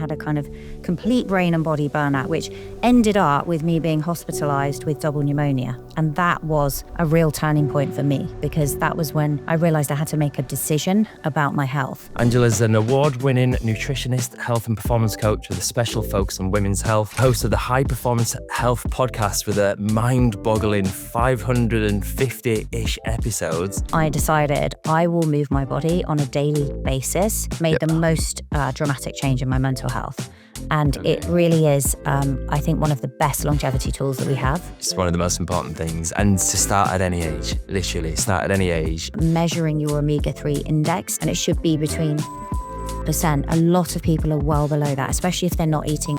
had a kind of complete brain and body burnout, which ended up with me being hospitalized with double pneumonia. And that was a real turning point for me, because that was when I realized I had to make a decision about my health. Angela's an award-winning nutritionist, health and performance coach with a special focus on women's health, host of the High Performance Health podcast with a mind-boggling 550-ish episodes. I decided I will move my body on a daily basis, made the most dramatic change in my mental health. And it really is, I think, one of the best longevity tools that we have. It's one of the most important things. And to start at any age, literally start at any age. Measuring your omega-3 index, and it should be between %. A lot of people are well below that, especially if they're not eating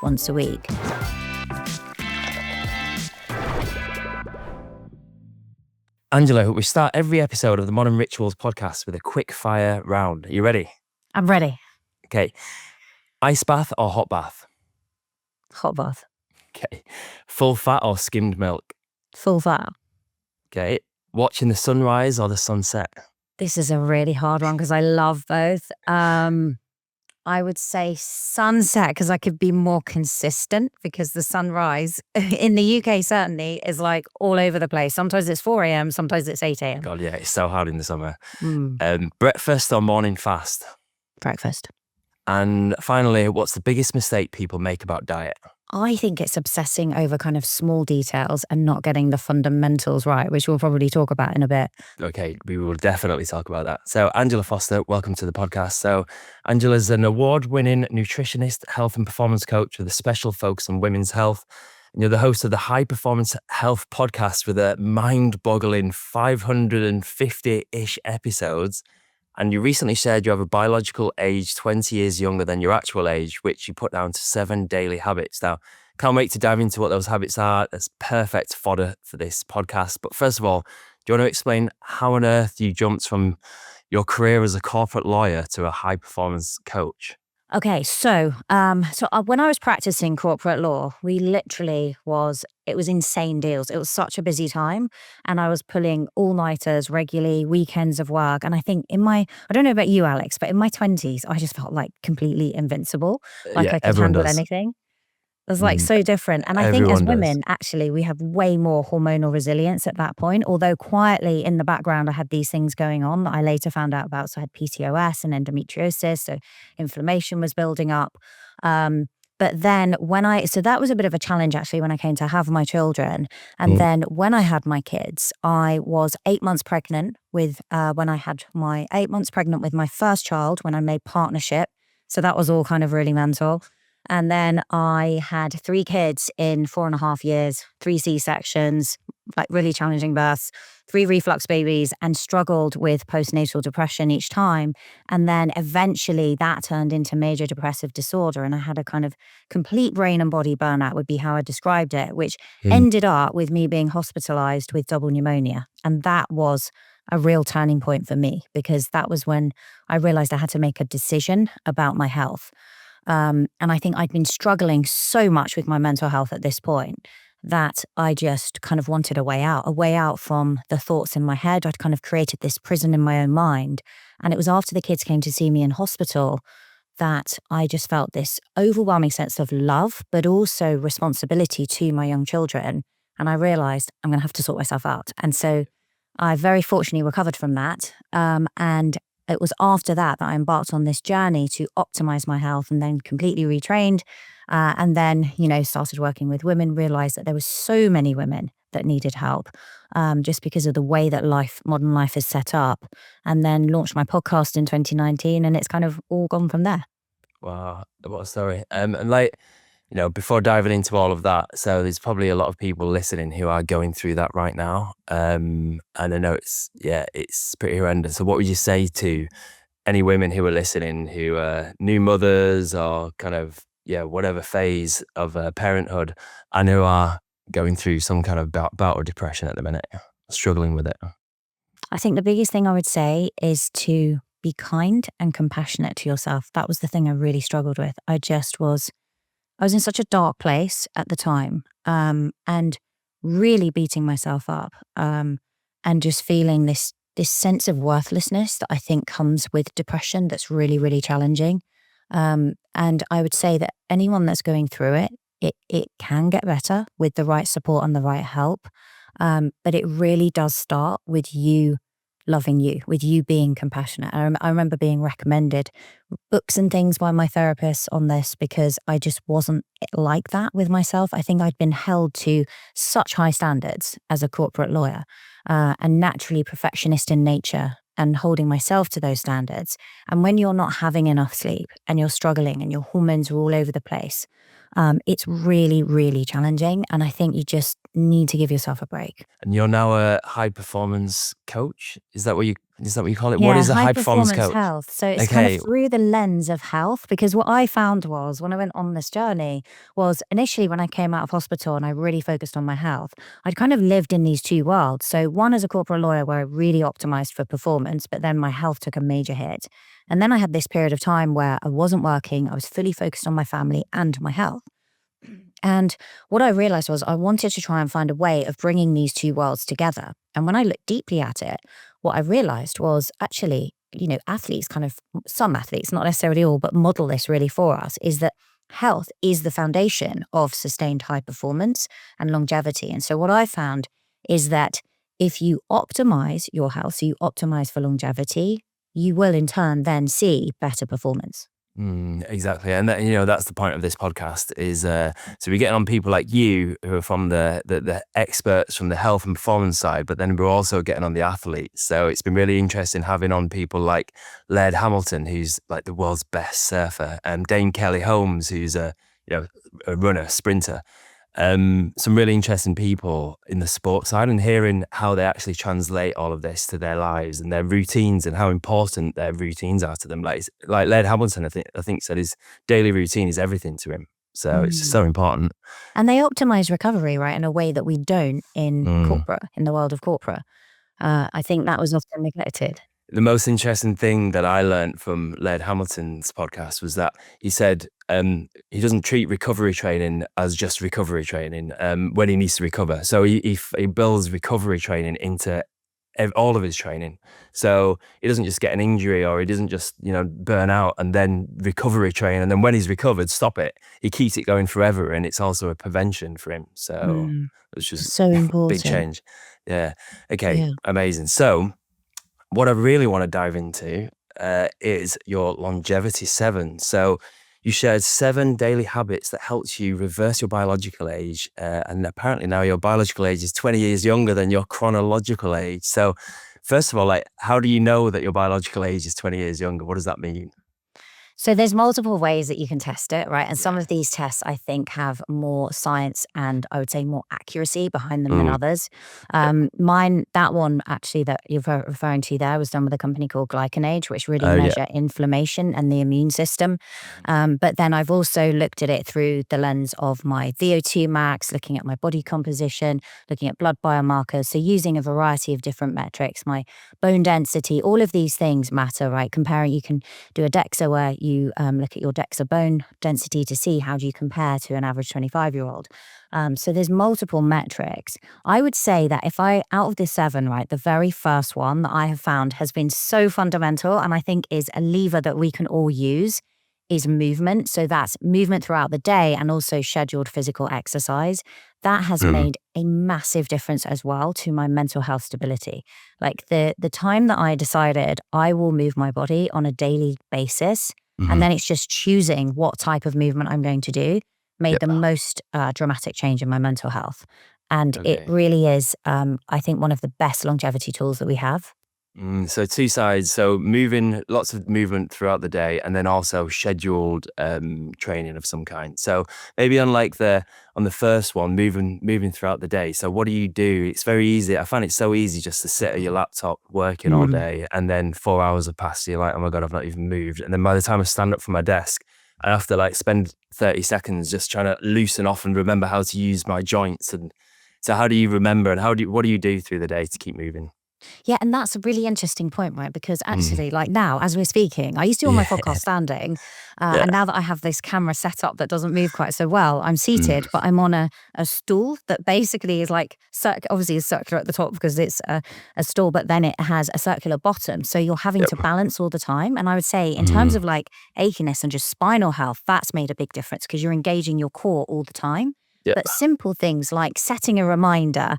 once a week. Angela, we start every episode of the Modern Rituals podcast with a quick fire round. Are you ready? I'm ready. Okay. Ice bath or hot bath? Hot bath. Okay. Full fat or skimmed milk? Full fat. Okay. Watching the sunrise or the sunset? This is a really hard one because I love both. I would say sunset because I could be more consistent, because the sunrise in the UK certainly is like all over the place. Sometimes it's 4 a.m, sometimes it's 8 a.m. God, yeah, it's so hard in the summer. Breakfast or morning fast? Breakfast. And finally, what's the biggest mistake people make about diet? I think it's obsessing over kind of small details and not getting the fundamentals right, which we'll probably talk about in a bit. Okay, we will definitely talk about that. So Angela Foster, welcome to the podcast. So Angela's an award-winning nutritionist, health and performance coach with a special focus on women's health. And you're the host of the High Performance Health podcast with a mind-boggling 550-ish episodes. And you recently shared you have a biological age 20 years younger than your actual age, which you put down to 7 daily habits. Now, can't wait to dive into what those habits are. That's perfect fodder for this podcast. But first of all, do you want to explain how on earth you jumped from your career as a corporate lawyer to a high performance coach? Okay, so when I was practicing corporate law, it was insane deals. It was such a busy time, and I was pulling all-nighters regularly, weekends of work. And I think I don't know about you, Alex, but in my 20s, I just felt like completely invincible, like I could handle anything. It was like so different. And I think as women, actually, we have way more hormonal resilience at that point. Although quietly in the background, I had these things going on that I later found out about. So I had PCOS and endometriosis. So inflammation was building up. But then so that was a bit of a challenge actually when I came to have my children. And then when I had my kids, I was 8 months pregnant with my first child, when I made partnership. So that was all kind of really mental. And then I had 3 kids in 4.5 years, 3 C-sections, like really challenging births, 3 reflux babies, and struggled with postnatal depression each time. And then eventually that turned into major depressive disorder. And I had a kind of complete brain and body burnout, would be how I described it, which ended up with me being hospitalized with double pneumonia. And that was a real turning point for me, because that was when I realized I had to make a decision about my health. And I think I'd been struggling so much with my mental health at this point that I just kind of wanted a way out from the thoughts in my head. I'd kind of created this prison in my own mind. And it was after the kids came to see me in hospital that I just felt this overwhelming sense of love, but also responsibility to my young children. And I realized I'm going to have to sort myself out. And so I very fortunately recovered from that. And it was after that I embarked on this journey to optimize my health, and then completely retrained. And then, started working with women, realized that there were so many women that needed help, just because of the way that modern life is set up. And then launched my podcast in 2019, and it's kind of all gone from there. Wow, what a story. Before diving into all of that, so there's probably a lot of people listening who are going through that right now. And I know it's pretty horrendous. So what would you say to any women who are listening, who are new mothers or kind of, whatever phase of parenthood, and who are going through some kind of bout of depression at the minute, struggling with it? I think the biggest thing I would say is to be kind and compassionate to yourself. That was the thing I really struggled with. I was in such a dark place at the time, and really beating myself up, and just feeling this sense of worthlessness that I think comes with depression that's really, really challenging. And I would say that anyone that's going through it, it can get better with the right support and the right help. But it really does start with you loving you, with you being compassionate. I remember being recommended books and things by my therapist on this because I just wasn't like that with myself. I think I'd been held to such high standards as a corporate lawyer, and naturally perfectionist in nature, and holding myself to those standards. And when you're not having enough sleep and you're struggling and your hormones are all over the place, it's really, really challenging. And I think you just need to give yourself a break. And you're now a high performance coach. Is that what you call it? What Yeah, is a high high performance performance coach? health. So it's kind of Okay. through the lens of health, because what I found was when I went on this journey was initially when I came out of hospital and I really focused on my health, I'd kind of lived in these two worlds. So one as a corporate lawyer where I really optimized for performance, but then my health took a major hit. And then I had this period of time where I wasn't working. I was fully focused on my family and my health. And what I realized was I wanted to try and find a way of bringing these two worlds together. And when I looked deeply at it, what I realized was actually, athletes kind of, some athletes, not necessarily all, but model this really for us, is that health is the foundation of sustained high performance and longevity. And so what I found is that if you optimize your health, so you optimize for longevity, you will in turn then see better performance. Exactly. And that's the point of this podcast is, so we're getting on people like you who are from the experts from the health and performance side, but then we're also getting on the athletes. So it's been really interesting having on people like Laird Hamilton, who's like the world's best surfer, and Dane Kelly Holmes, who's a runner, sprinter. Some really interesting people in the sports side, and hearing how they actually translate all of this to their lives and their routines and how important their routines are to them. Like Laird Hamilton, I think said his daily routine is everything to him. So it's Mm. so important. And they optimize recovery, right, in a way that we don't in Mm. corporate, in the world of corporate. I think that was often neglected. The most interesting thing that I learned from Laird Hamilton's podcast was that he said he doesn't treat recovery training as just recovery training when he needs to recover. So he builds recovery training into all of his training. So he doesn't just get an injury, or he doesn't just burn out and then recovery train, and then when he's recovered, stop it. He keeps it going forever, and it's also a prevention for him. So Mm. it's just So big important. change. Yeah. Okay. Yeah. Amazing. So what I really want to dive into is your longevity 7. So you shared 7 daily habits that helped you reverse your biological age. And apparently now your biological age is 20 years younger than your chronological age. So first of all, like, how do you know that your biological age is 20 years younger? What does that mean? So there's multiple ways that you can test it, right? And some Yeah. of these tests I think have more science and I would say more accuracy behind them than Mm. others. Yep. Mine, that one actually that you're referring to there was done with a company called Glycanage, which really Oh, yeah. measure inflammation and the immune system. But then I've also looked at it through the lens of my VO2 max, looking at my body composition, looking at blood biomarkers. So using a variety of different metrics, my bone density, all of these things matter, right? Comparing, you can do a DEXA where you look at your DEXA bone density to see how do you compare to an average 25-year-old. So there's multiple metrics. I would say that if out of the 7, right, the very first one that I have found has been so fundamental and I think is a lever that we can all use is movement. So that's movement throughout the day and also scheduled physical exercise. That has Mm. made a massive difference as well to my mental health stability. Like the time that I decided I will move my body on a daily basis, and Mhm. then it's just choosing what type of movement I'm going to do, made Yep. the most dramatic change in my mental health. And it Okay. really is, I think, one of the best longevity tools that we have. So 2 sides. So lots of movement throughout the day, and then also scheduled training of some kind. So maybe on the first one, moving throughout the day. So what do you do? It's very easy. I find it so easy just to sit at your laptop working all Mm. day, and then 4 hours have passed. You're like, oh my God, I've not even moved. And then by the time I stand up from my desk, I have to like spend 30 seconds just trying to loosen off and remember how to use my joints. And so how do you remember, and what do you do through the day to keep moving? Yeah, and that's a really interesting point, right? Because Mm. actually, like now, as we're speaking, I used to do all my Yeah. podcast standing, Yeah. and now that I have this camera set up that doesn't move quite so well, I'm Mm. seated, but I'm on a stool that basically is like obviously is circular at the top because it's a stool, but then it has a circular bottom, so you're having Yep. to balance all the time. And I would say, in terms Mm. of like achiness and just spinal health, that's made a big difference because you're engaging your core all the time. Yep. But simple things like setting a reminder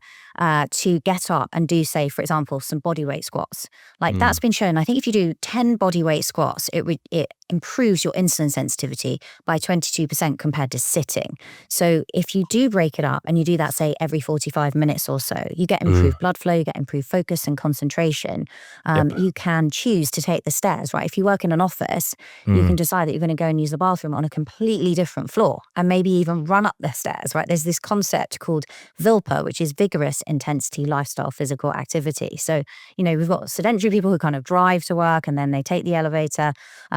to get up and do, say, for example, some body weight squats. Like Mm. that's been shown. I think if you do 10 body weight squats, it improves your insulin sensitivity by 22% compared to sitting. So if you do break it up and you do that, say, every 45 minutes or so, you get Mm. improved blood flow, you get improved focus and concentration. Yep. You can choose to take the stairs, right? If you work in an office, you Mm. can decide that you're going to go and use the bathroom on a completely different floor and maybe even run up the stairs, right? There's this concept called VILPA, which is vigorous intensity lifestyle physical activity. So, we've got sedentary people who kind of drive to work and then they take the elevator,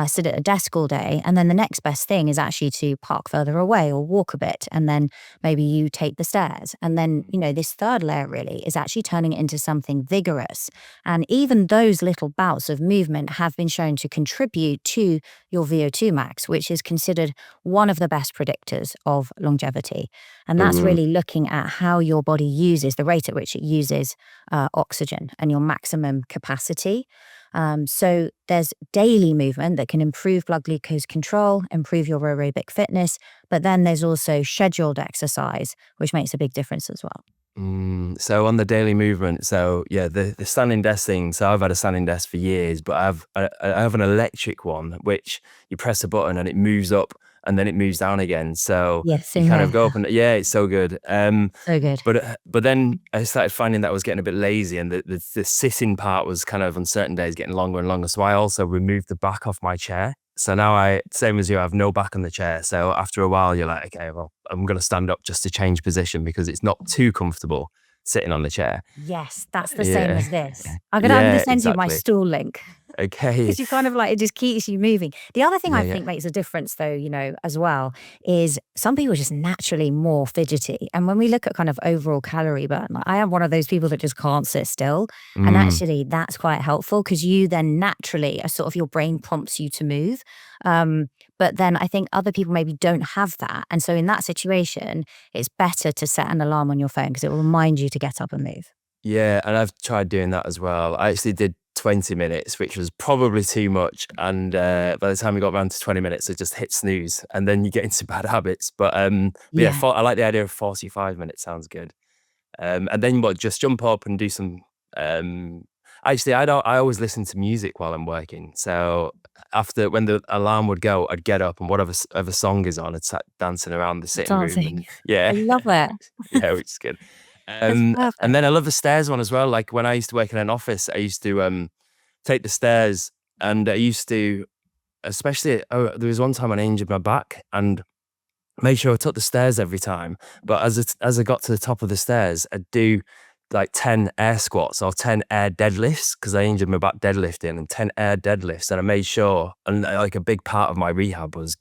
sit at a desk all day. And then the next best thing is actually to park further away or walk a bit. And then maybe you take the stairs. And then, this third layer really is actually turning it into something vigorous. And even those little bouts of movement have been shown to contribute to your VO2 max, which is considered one of the best predictors of longevity. And that's Ooh. really looking at how your body uses the rate at which it uses oxygen and your maximum capacity. So there's daily movement that can improve blood glucose control, improve your aerobic fitness, but then there's also scheduled exercise, which makes a big difference as well. So on the daily movement, so yeah, the standing desk thing. So I've had a standing desk for years, but I have an electric one which you press a button and it moves up and then it moves down again. So Yes, you same kind of here. go up and yeah, it's so good. So good. But then I started finding that I was getting a bit lazy and the sitting part was kind of on certain days getting longer and longer. So I also removed the back off my chair. So now same as you, I have no back on the chair. So after a while, you're like, okay, well, I'm going to stand up just to change position because it's not too comfortable sitting on the chair. Yes, that's the same Yeah. as this. I'm gonna Yeah, send you my exactly. stool link. Okay. Because you kind of like it just keeps you moving. The other thing Yeah, I yeah. think makes a difference, though, as well, is some people are just naturally more fidgety. And when we look at kind of overall calorie burn, like I am one of those people that just can't sit still. And Mm. actually, that's quite helpful because you then naturally, are sort of your brain prompts you to move. But then I think other people maybe don't have that. And so in that situation, it's better to set an alarm on your phone because it will remind you to get up and move. Yeah, and I've tried doing that as well. I actually did 20 minutes, which was probably too much. And by the time we got around to 20 minutes, I just hit snooze and then you get into bad habits. But yeah, Yeah. I like the idea of 45 minutes. Sounds good. And then what? Just jump up and do some. Actually, I don't. I always listen to music while I'm working. So after when the alarm would go, I'd get up and whatever song is on, I'd start dancing around the sitting room Dancing. and I yeah, love it. yeah, which is good. It's And perfect. then I love the stairs one as well. Like when I used to work in an office, I used to take the stairs, and I used to, especially. Oh, there was one time when I injured my back, and made sure I took the stairs every time. But as I got to the top of the stairs, I'd do like 10 air squats or 10 air deadlifts because I injured my back deadlifting and 10 air deadlifts. And I made sure, and like a big part of my rehab was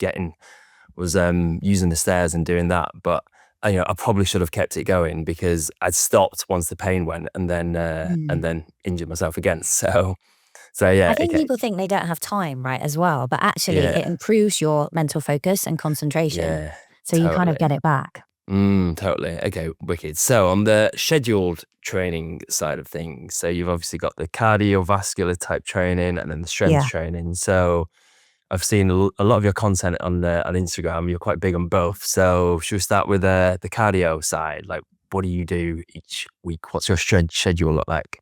using the stairs and doing that. But I probably should have kept it going because I'd stopped once the pain went and Mm. then injured myself again. So I yeah, think okay. people think they don't have time, right, as well, but actually it Yeah, improves your mental focus and concentration. yeah, So you kind of totally. get it back. Totally. Okay, wicked. So on the scheduled training side of things, so you've obviously got the cardiovascular type training and then the strength Yeah. training. So I've seen a lot of your content on Instagram. You're quite big on both. So should we start with the cardio side? Like, what do you do each week? What's your schedule look like?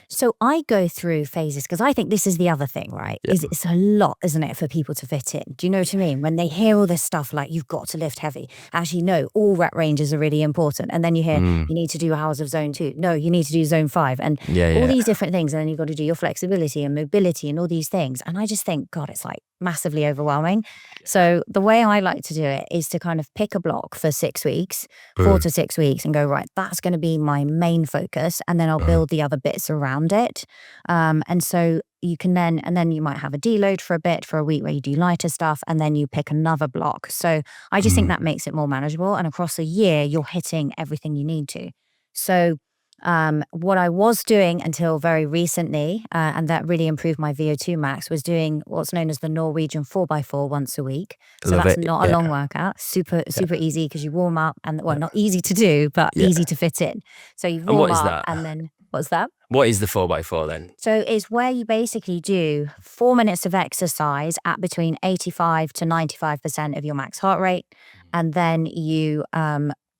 So I go through phases because I think this is the other thing, right? Yeah. Is it's a lot, isn't it, for people to fit in? Do you know what I mean? When they hear all this stuff like you've got to lift heavy, actually, no, all rep ranges are really important. And then you hear Mm, you need to do hours of zone 2. No, you need to do zone 5 and yeah, all yeah. these different things. And then you've got to do your flexibility and mobility and all these things. And I just think, God, it's like massively overwhelming. So the way I like to do it is to kind of pick a block for 6 weeks, four Mm, to 6 weeks, and go, right, that's going to be my main focus. And then I'll mm, build the other bits around it. And so you can and then you might have a deload for a bit for a week where you do lighter stuff and then you pick another block. So I just think mm, that makes it more manageable. And across a year, you're hitting everything you need to. So What I was doing until very recently, and that really improved my VO2 max, was doing what's known as the Norwegian 4x4 once a week. So Love that's it. not a Yeah. long workout, super Yeah. easy because you warm up and, well, not easy to do, but Yeah. easy to fit in. So you And what warm is up that? and then what's that? What is the 4x4 then? So it's where you basically do 4 minutes of exercise at between 85 to 95% of your max heart rate. And then you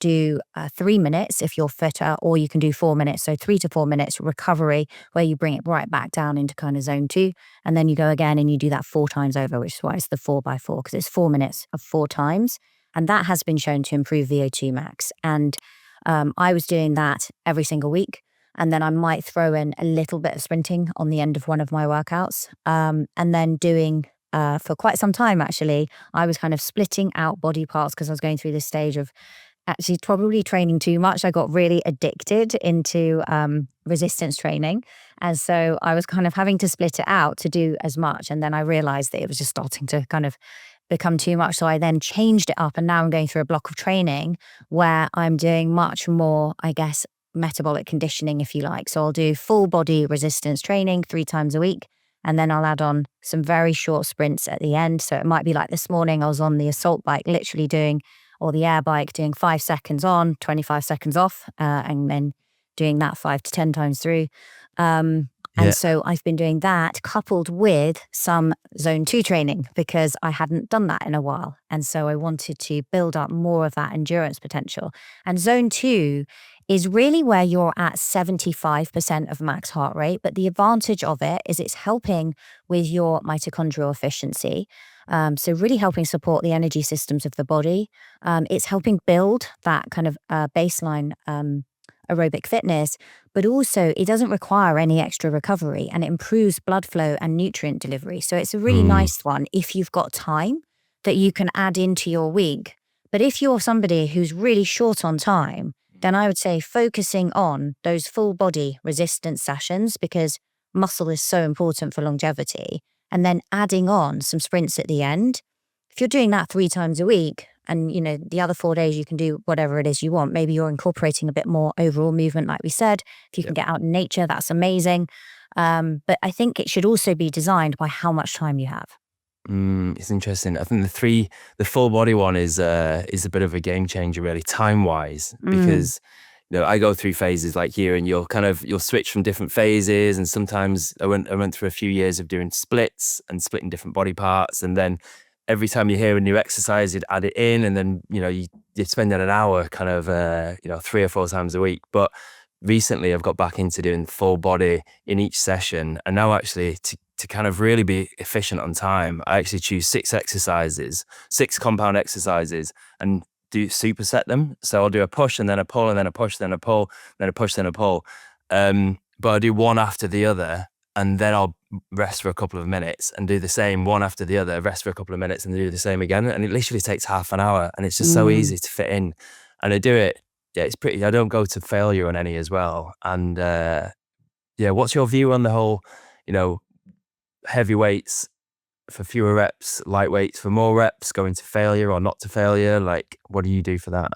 do 3 minutes if you're fitter, or you can do 4 minutes. So 3 to 4 minutes recovery where you bring it right back down into kind of zone 2. And then you go again and you do that 4 times over, which is why it's the 4x4, because it's 4 minutes of 4 times. And that has been shown to improve VO2 max. And I was doing that every single week. And then I might throw in a little bit of sprinting on the end of one of my workouts. And then doing, for quite some time actually, I was kind of splitting out body parts because I was going through this stage of actually probably training too much. I got really addicted into resistance training. And so I was kind of having to split it out to do as much. And then I realized that it was just starting to kind of become too much. So I then changed it up. And now I'm going through a block of training where I'm doing much more, I guess, metabolic conditioning, if you like. So I'll do full body resistance training 3 times a week. And then I'll add on some very short sprints at the end. So it might be like this morning, I was on the assault bike, literally doing, or the air bike, doing 5 seconds on, 25 seconds off, and then doing that 5 to 10 times through. And so I've been doing that coupled with some zone 2 training because I hadn't done that in a while. And so I wanted to build up more of that endurance potential. And zone 2 is really where you're at 75% of max heart rate. But the advantage of it is it's helping with your mitochondrial efficiency. So really helping support the energy systems of the body. It's helping build that kind of baseline aerobic fitness, but also it doesn't require any extra recovery and it improves blood flow and nutrient delivery. So it's a really nice one if you've got time that you can add into your week. But if you're somebody who's really short on time, then I would say focusing on those full body resistance sessions, because muscle is so important for longevity, and then adding on some sprints at the end. If you're doing that 3 times a week, and the other 4 days you can do whatever it is you want. Maybe you're incorporating a bit more overall movement, like we said. If you can get out in nature, that's amazing. But I think it should also be designed by how much time you have. It's interesting. I think the full body one is a bit of a game changer, really, time wise, because I go through phases like you, and you'll switch from different phases. And sometimes I went through a few years of doing splits and splitting different body parts, and then every time you hear a new exercise, you'd add it in, and then you'd spend an hour kind of 3 or 4 times a week. But recently, I've got back into doing full body in each session, and now actually to kind of really be efficient on time, I actually choose 6 exercises, 6 compound exercises, and do superset them. So I'll do a push and then a pull and then a push, then a pull, then a push, then a pull. But I do one after the other, and then I'll rest for a couple of minutes and do the same one after the other, rest for a couple of minutes and do the same again. And it literally takes half an hour, and it's just so easy to fit in. And I do it, I don't go to failure on any as well. And what's your view on the whole, heavy weights for fewer reps, light weights for more reps, going to failure or not to failure? Like, what do you do for that?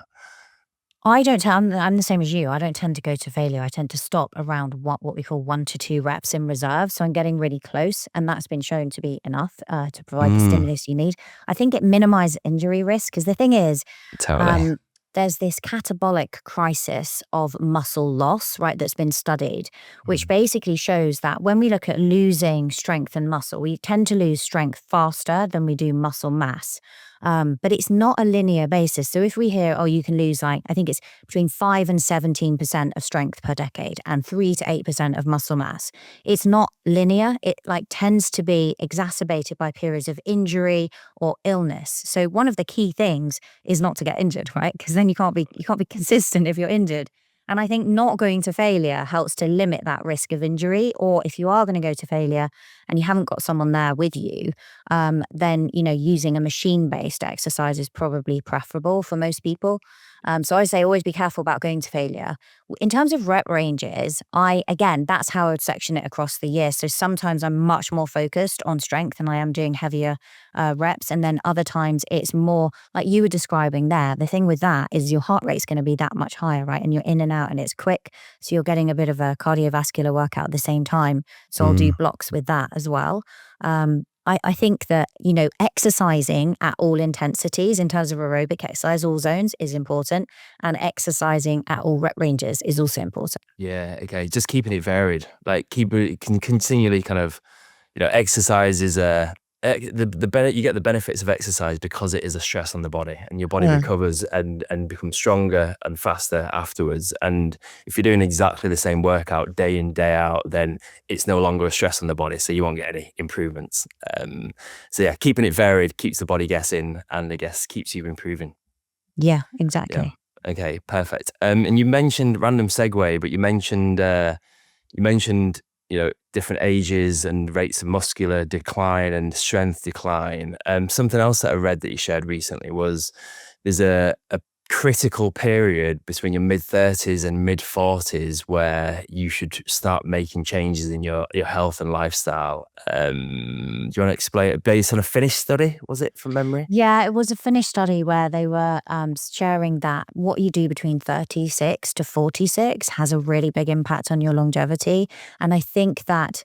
I'm the same as you. I don't tend to go to failure. I tend to stop around what we call 1 to 2 reps in reserve. So I'm getting really close, and that's been shown to be enough to provide the stimulus you need. I think it minimizes injury risk, because the thing is, Totally. there's this catabolic crisis of muscle loss, right, that's been studied, which basically shows that when we look at losing strength and muscle, we tend to lose strength faster than we do muscle mass. But it's not a linear basis. So if we hear, oh, you can lose I think it's between 5 and 17% of strength per decade and 3 to 8% of muscle mass. It's not linear. It tends to be exacerbated by periods of injury or illness. So one of the key things is not to get injured, right? Because then you can't be consistent if you're injured. And I think not going to failure helps to limit that risk of injury. Or if you are going to go to failure and you haven't got someone there with you, then using a machine-based exercise is probably preferable for most people. So I say always be careful about going to failure. In terms of rep ranges, again, that's how I would section it across the year. So sometimes I'm much more focused on strength and I am doing heavier reps. And then other times it's more like you were describing there. The thing with that is your heart rate's going to be that much higher, right? And you're in and out and it's quick. So you're getting a bit of a cardiovascular workout at the same time. So I'll do blocks with that as well. I think that, exercising at all intensities in terms of aerobic exercise, all zones is important. And exercising at all rep ranges is also important. Yeah, okay. Just keeping it varied. Like can continually kind of, exercise is you get the benefits of exercise because it is a stress on the body and your body recovers and becomes stronger and faster afterwards. And if you're doing exactly the same workout day in, day out, then it's no longer a stress on the body. So you won't get any improvements. So yeah, keeping it varied keeps the body guessing and I guess keeps you improving. Yeah, exactly. Yeah. Okay, perfect. And you mentioned random segue, but you mentioned different ages and rates of muscular decline and strength decline. Something else that I read that you shared recently was there's a critical period between your mid-30s and mid-40s where you should start making changes in your health and lifestyle. Do you want to explain it based on a Finnish study, was it, from memory? Yeah, it was a Finnish study where they were sharing that what you do between 36 to 46 has a really big impact on your longevity. And I think that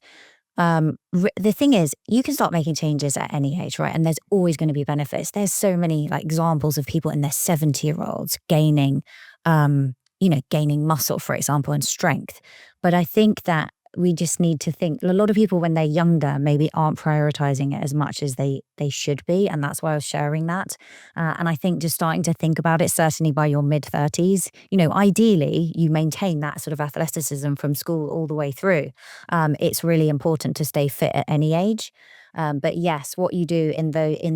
the thing is, you can start making changes at any age, right? And there's always going to be benefits. There's so many examples of people in their 70-year-olds gaining, gaining muscle, for example, and strength. But I think that we just need to think, a lot of people when they're younger maybe aren't prioritizing it as much as they should be. And that's why I was sharing that. And I think just starting to think about it, certainly by your mid-30s, ideally you maintain that sort of athleticism from school all the way through. It's really important to stay fit at any age. But yes, what you do in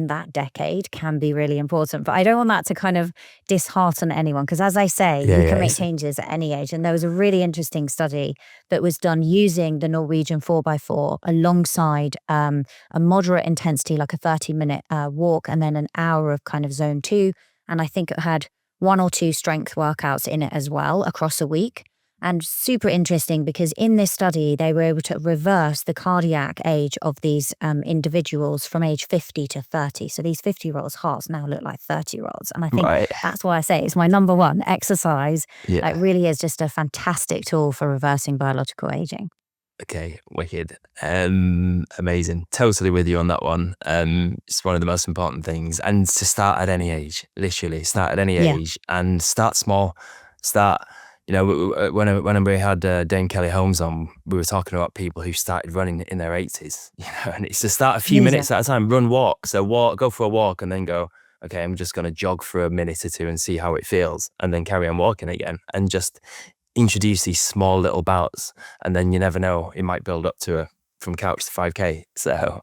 that decade can be really important. But I don't want that to kind of dishearten anyone because, as I say, you can make changes at any age. And there was a really interesting study that was done using the Norwegian 4x4 alongside a moderate intensity, like a 30-minute walk, and then an hour of kind of zone 2. And I think it had 1 or 2 strength workouts in it as well across a week. And super interesting because in this study, they were able to reverse the cardiac age of these individuals from age 50 to 30. So these 50-year-olds' hearts now look like 30-year-olds. And I think that's why I say it's my number one. Exercise really is just a fantastic tool for reversing biological aging. Okay, wicked. Amazing. Totally with you on that one. It's one of the most important things. And to start at any age, literally start at any age and start small. When we had Dame Kelly Holmes on, we were talking about people who started running in their 80s, and it's to start a few minutes at a time, walk. So go for a walk and then go, okay, I'm just going to jog for a minute or two and see how it feels and then carry on walking again and just introduce these small little bouts. And then you never know, it might build up to from couch to 5K. So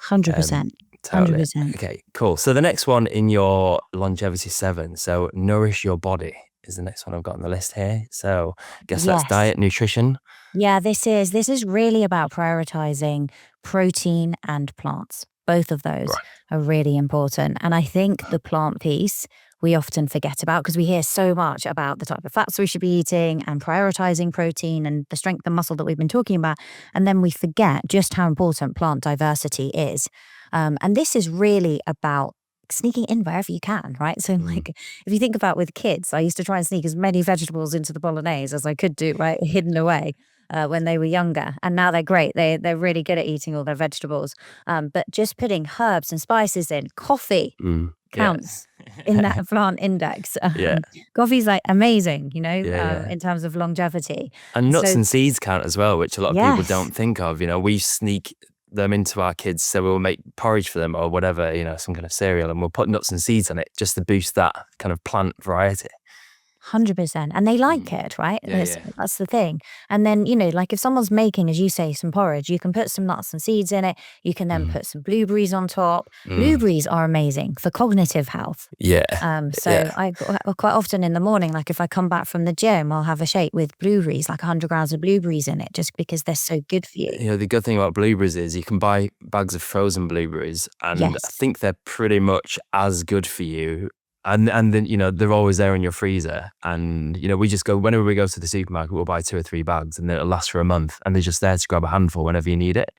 100%. Totally. 100%. Okay, cool. So the next one in your longevity 7, so nourish your body is the next one I've got on the list here. So I guess that's diet, nutrition. Yeah, this is really about prioritizing protein and plants. Both of those are really important. And I think the plant piece we often forget about because we hear so much about the type of fats we should be eating and prioritizing protein and the strength and muscle that we've been talking about. And then we forget just how important plant diversity is. And this is really about sneaking in wherever you can, right? So if you think about with kids, I used to try and sneak as many vegetables into the bolognese as I could do, right? Hidden away when they were younger. And now they're great. They're really good at eating all their vegetables. But just putting herbs and spices in, coffee counts in that plant index. Coffee's amazing, in terms of longevity. And nuts and seeds count as well, which a lot of people don't think of. We sneak them into our kids, so we'll make porridge for them or whatever, some kind of cereal, and we'll put nuts and seeds on it just to boost that kind of plant variety. 100%. And they like it, right? That's the thing. And then, if someone's making, as you say, some porridge, you can put some nuts and seeds in it. You can then put some blueberries on top. Blueberries are amazing for cognitive health. I quite often in the morning, if I come back from the gym, I'll have a shake with blueberries, 100 grams of blueberries in it, just because they're so good for you. The good thing about blueberries is you can buy bags of frozen blueberries, and I think they're pretty much as good for you And then, you know, they're always there in your freezer. And, you know, we just go, whenever we go to the supermarket, we'll buy 2 or 3 bags and it'll last for a month. And they're just there to grab a handful whenever you need it.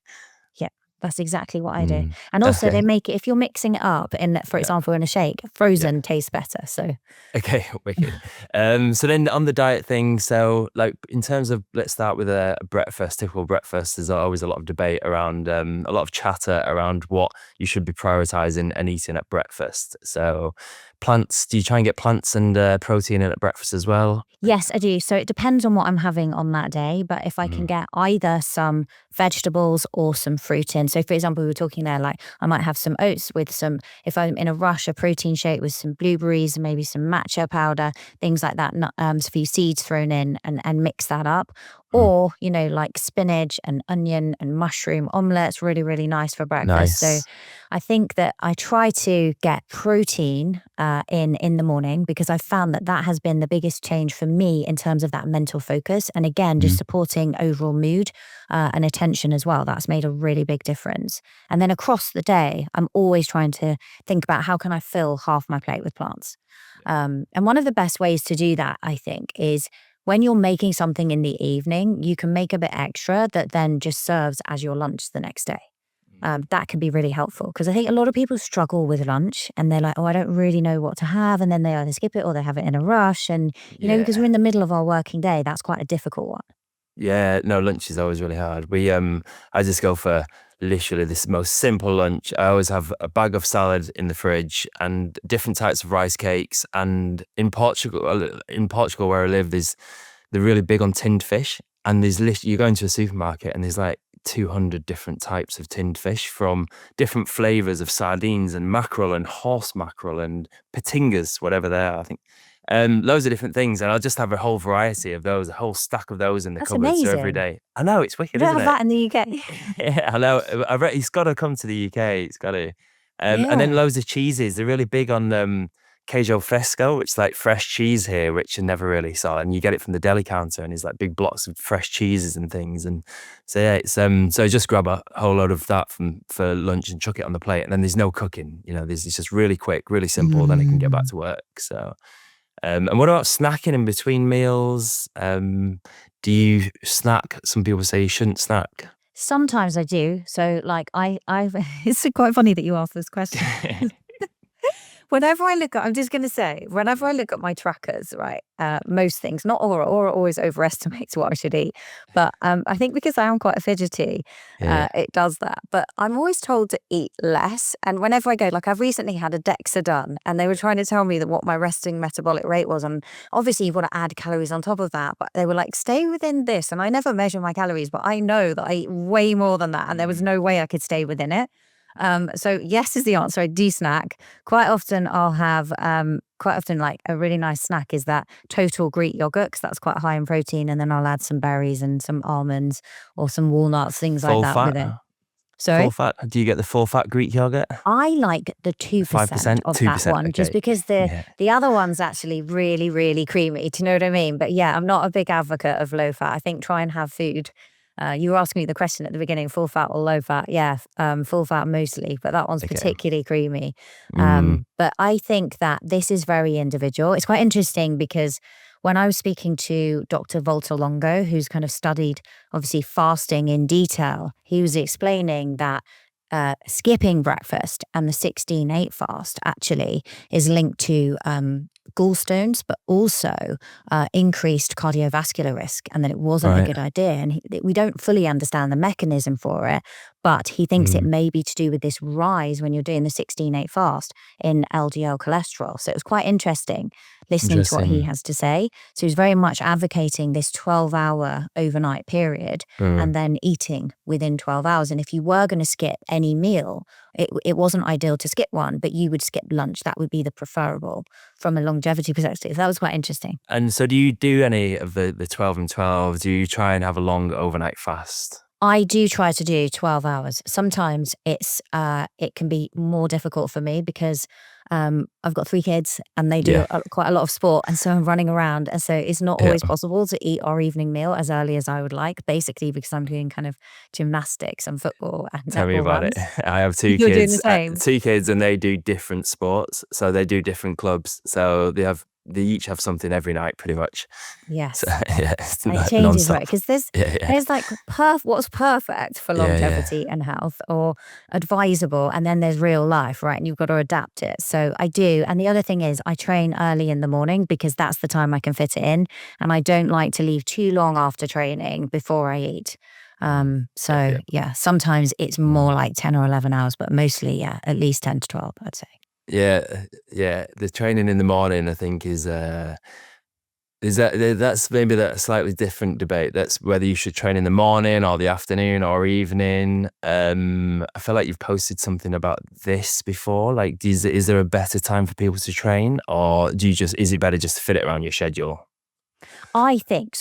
Yeah, that's exactly what I do. And also Okay. they make it, if you're mixing it up in, for Yeah. example, in a shake, frozen tastes better. So Okay, wicked. So then on the diet thing, so like in terms of, let's start with a breakfast, typical breakfast. There's always a lot of debate around, a lot of chatter around what you should be prioritizing and eating at breakfast. So plants, do you try and get plants and protein in at breakfast as well? yes, I do. So it depends on what I'm having on that day. But if I can get either some vegetables or some fruit in. So for example, we were talking there, like I might have some oats with some, if I'm in a rush, a protein shake with some blueberries and maybe some matcha powder, things like that. A few seeds thrown in and mix that up. Mm, Or, you know, like spinach and onion and mushroom omelets, really, really nice for breakfast. So nice. I think that I try to get protein in the morning, because I've found that that has been the biggest change for me in terms of that mental focus. And again, just Mm, supporting overall mood and attention as well. That's made a really big difference. And then across the day, I'm always trying to think about how can I fill half my plate with plants. And one of the best ways to do that, I think, is when you're making something in the evening, you can make a bit extra that then just serves as your lunch the next day. That can be really helpful, because I think a lot of people struggle with lunch and they're like, oh, I don't really know what to have. And then they either skip it or they have it in a rush. And, you know, because yeah. we're in the middle of our working day, that's quite a difficult one. Yeah, no, lunch is always really hard. I just go for literally this most simple lunch. I always have a bag of salad in the fridge and different types of rice cakes. And in Portugal where I live, they're really big on tinned fish. And you go into a supermarket and there's like 200 different types of tinned fish from different flavors of sardines and mackerel and horse mackerel and patingas, whatever they are. I think loads of different things, and I'll just have a whole variety of those, a whole stack of those in the That's cupboard. So every amazing. day, I know it's You wicked, don't isn't have it? that in the UK. Yeah, I know. He's got to come to the UK. He's got to. And then Yeah. loads of cheeses. They're really big on queijo fresco, which is like fresh cheese here, which you never really saw. And you get it from the deli counter, and it's like big blocks of fresh cheeses and things. And so yeah, it's so just grab a whole load of that for lunch and chuck it on the plate. And then there's no cooking. You know, it's just really quick, really simple. Then I can get back Mm. to work. So. And what about snacking in between meals? Do you snack? Some people say you shouldn't snack. Sometimes I do. So, like, I've, it's quite funny that you asked this question. Whenever I look at, I'm just going to say, whenever I look at my trackers, right, most things, not Aura always overestimates what I should eat. But I think because I am quite a fidgety, Yeah. it does that. But I'm always told to eat less. And whenever I go, like I've recently had a DEXA done and they were trying to tell me that what my resting metabolic rate was. And obviously you've got to add calories on top of that. But they were like, stay within this. And I never measure my calories, but I know that I eat way more than that. And there was no way I could stay within it. So yes is the answer. I do snack. Quite often I'll have, like a really nice snack is that total Greek yogurt, because that's quite high in protein. And then I'll add some berries and some almonds or some walnuts, things like Full that fat. with it. Full Sorry? fat. Do you get the full fat Greek yogurt? I like the 2% 5%, of that 2%. one, just Okay. because Yeah. the other one's actually really, really creamy. Do you know what I mean? But yeah, I'm not a big advocate of low fat. I think try and have food. You were asking me the question at the beginning, full fat or low fat? Yeah, full fat mostly, but that one's Okay. particularly creamy. Mm, But I think that this is very individual. It's quite interesting because when I was speaking to Dr. Volta-Longo, who's kind of studied obviously fasting in detail, he was explaining that skipping breakfast and the 16-8 fast actually is linked to gallstones, but also increased cardiovascular risk, and that it wasn't a right. good idea. And we don't fully understand the mechanism for it, but he thinks it Mm. may be to do with this rise when you're doing the 16-8 fast in LDL cholesterol. So it was quite interesting listening to what he Interesting. has to say. So he's very much advocating this 12-hour overnight period Mm. and then eating within 12 hours. And if you were going to skip any meal, it wasn't ideal to skip one, but you would skip lunch. That would be the preferable from a longevity perspective. That was quite interesting. And so do you do any of the 12 and 12? Do you try and have a long overnight fast? I do try to do 12 hours. Sometimes it can be more difficult for me because I've got 3 kids and they do Yeah, quite a lot of sport, and so I'm running around, and so it's not yeah. always possible to eat our evening meal as early as I would like, basically because I'm doing kind of gymnastics and football and Tell me netball about it. runs. I have You're doing the same? 2 kids, and they do different sports, so they do different clubs. So they each have something every night, pretty much. So Yes. yeah, it's And it changes, right? nonstop. Because there's Yeah, yeah, there's like what's perfect for yeah, yeah. longevity and health or advisable, and then there's real life, right? And you've got to adapt it. So I do. And the other thing is I train early in the morning because that's the time I can fit it in. And I don't like to leave too long after training before I eat. Yeah, So yeah. yeah, sometimes it's more like 10 or 11 hours, but mostly, yeah, at least 10 to 12, I'd say. Yeah, yeah. The training in the morning, I think, is that's maybe that slightly different debate. That's whether you should train in the morning or the afternoon or evening. I feel like you've posted something about this before. Like, is there a better time for people to train, or is it better just to fit it around your schedule? I think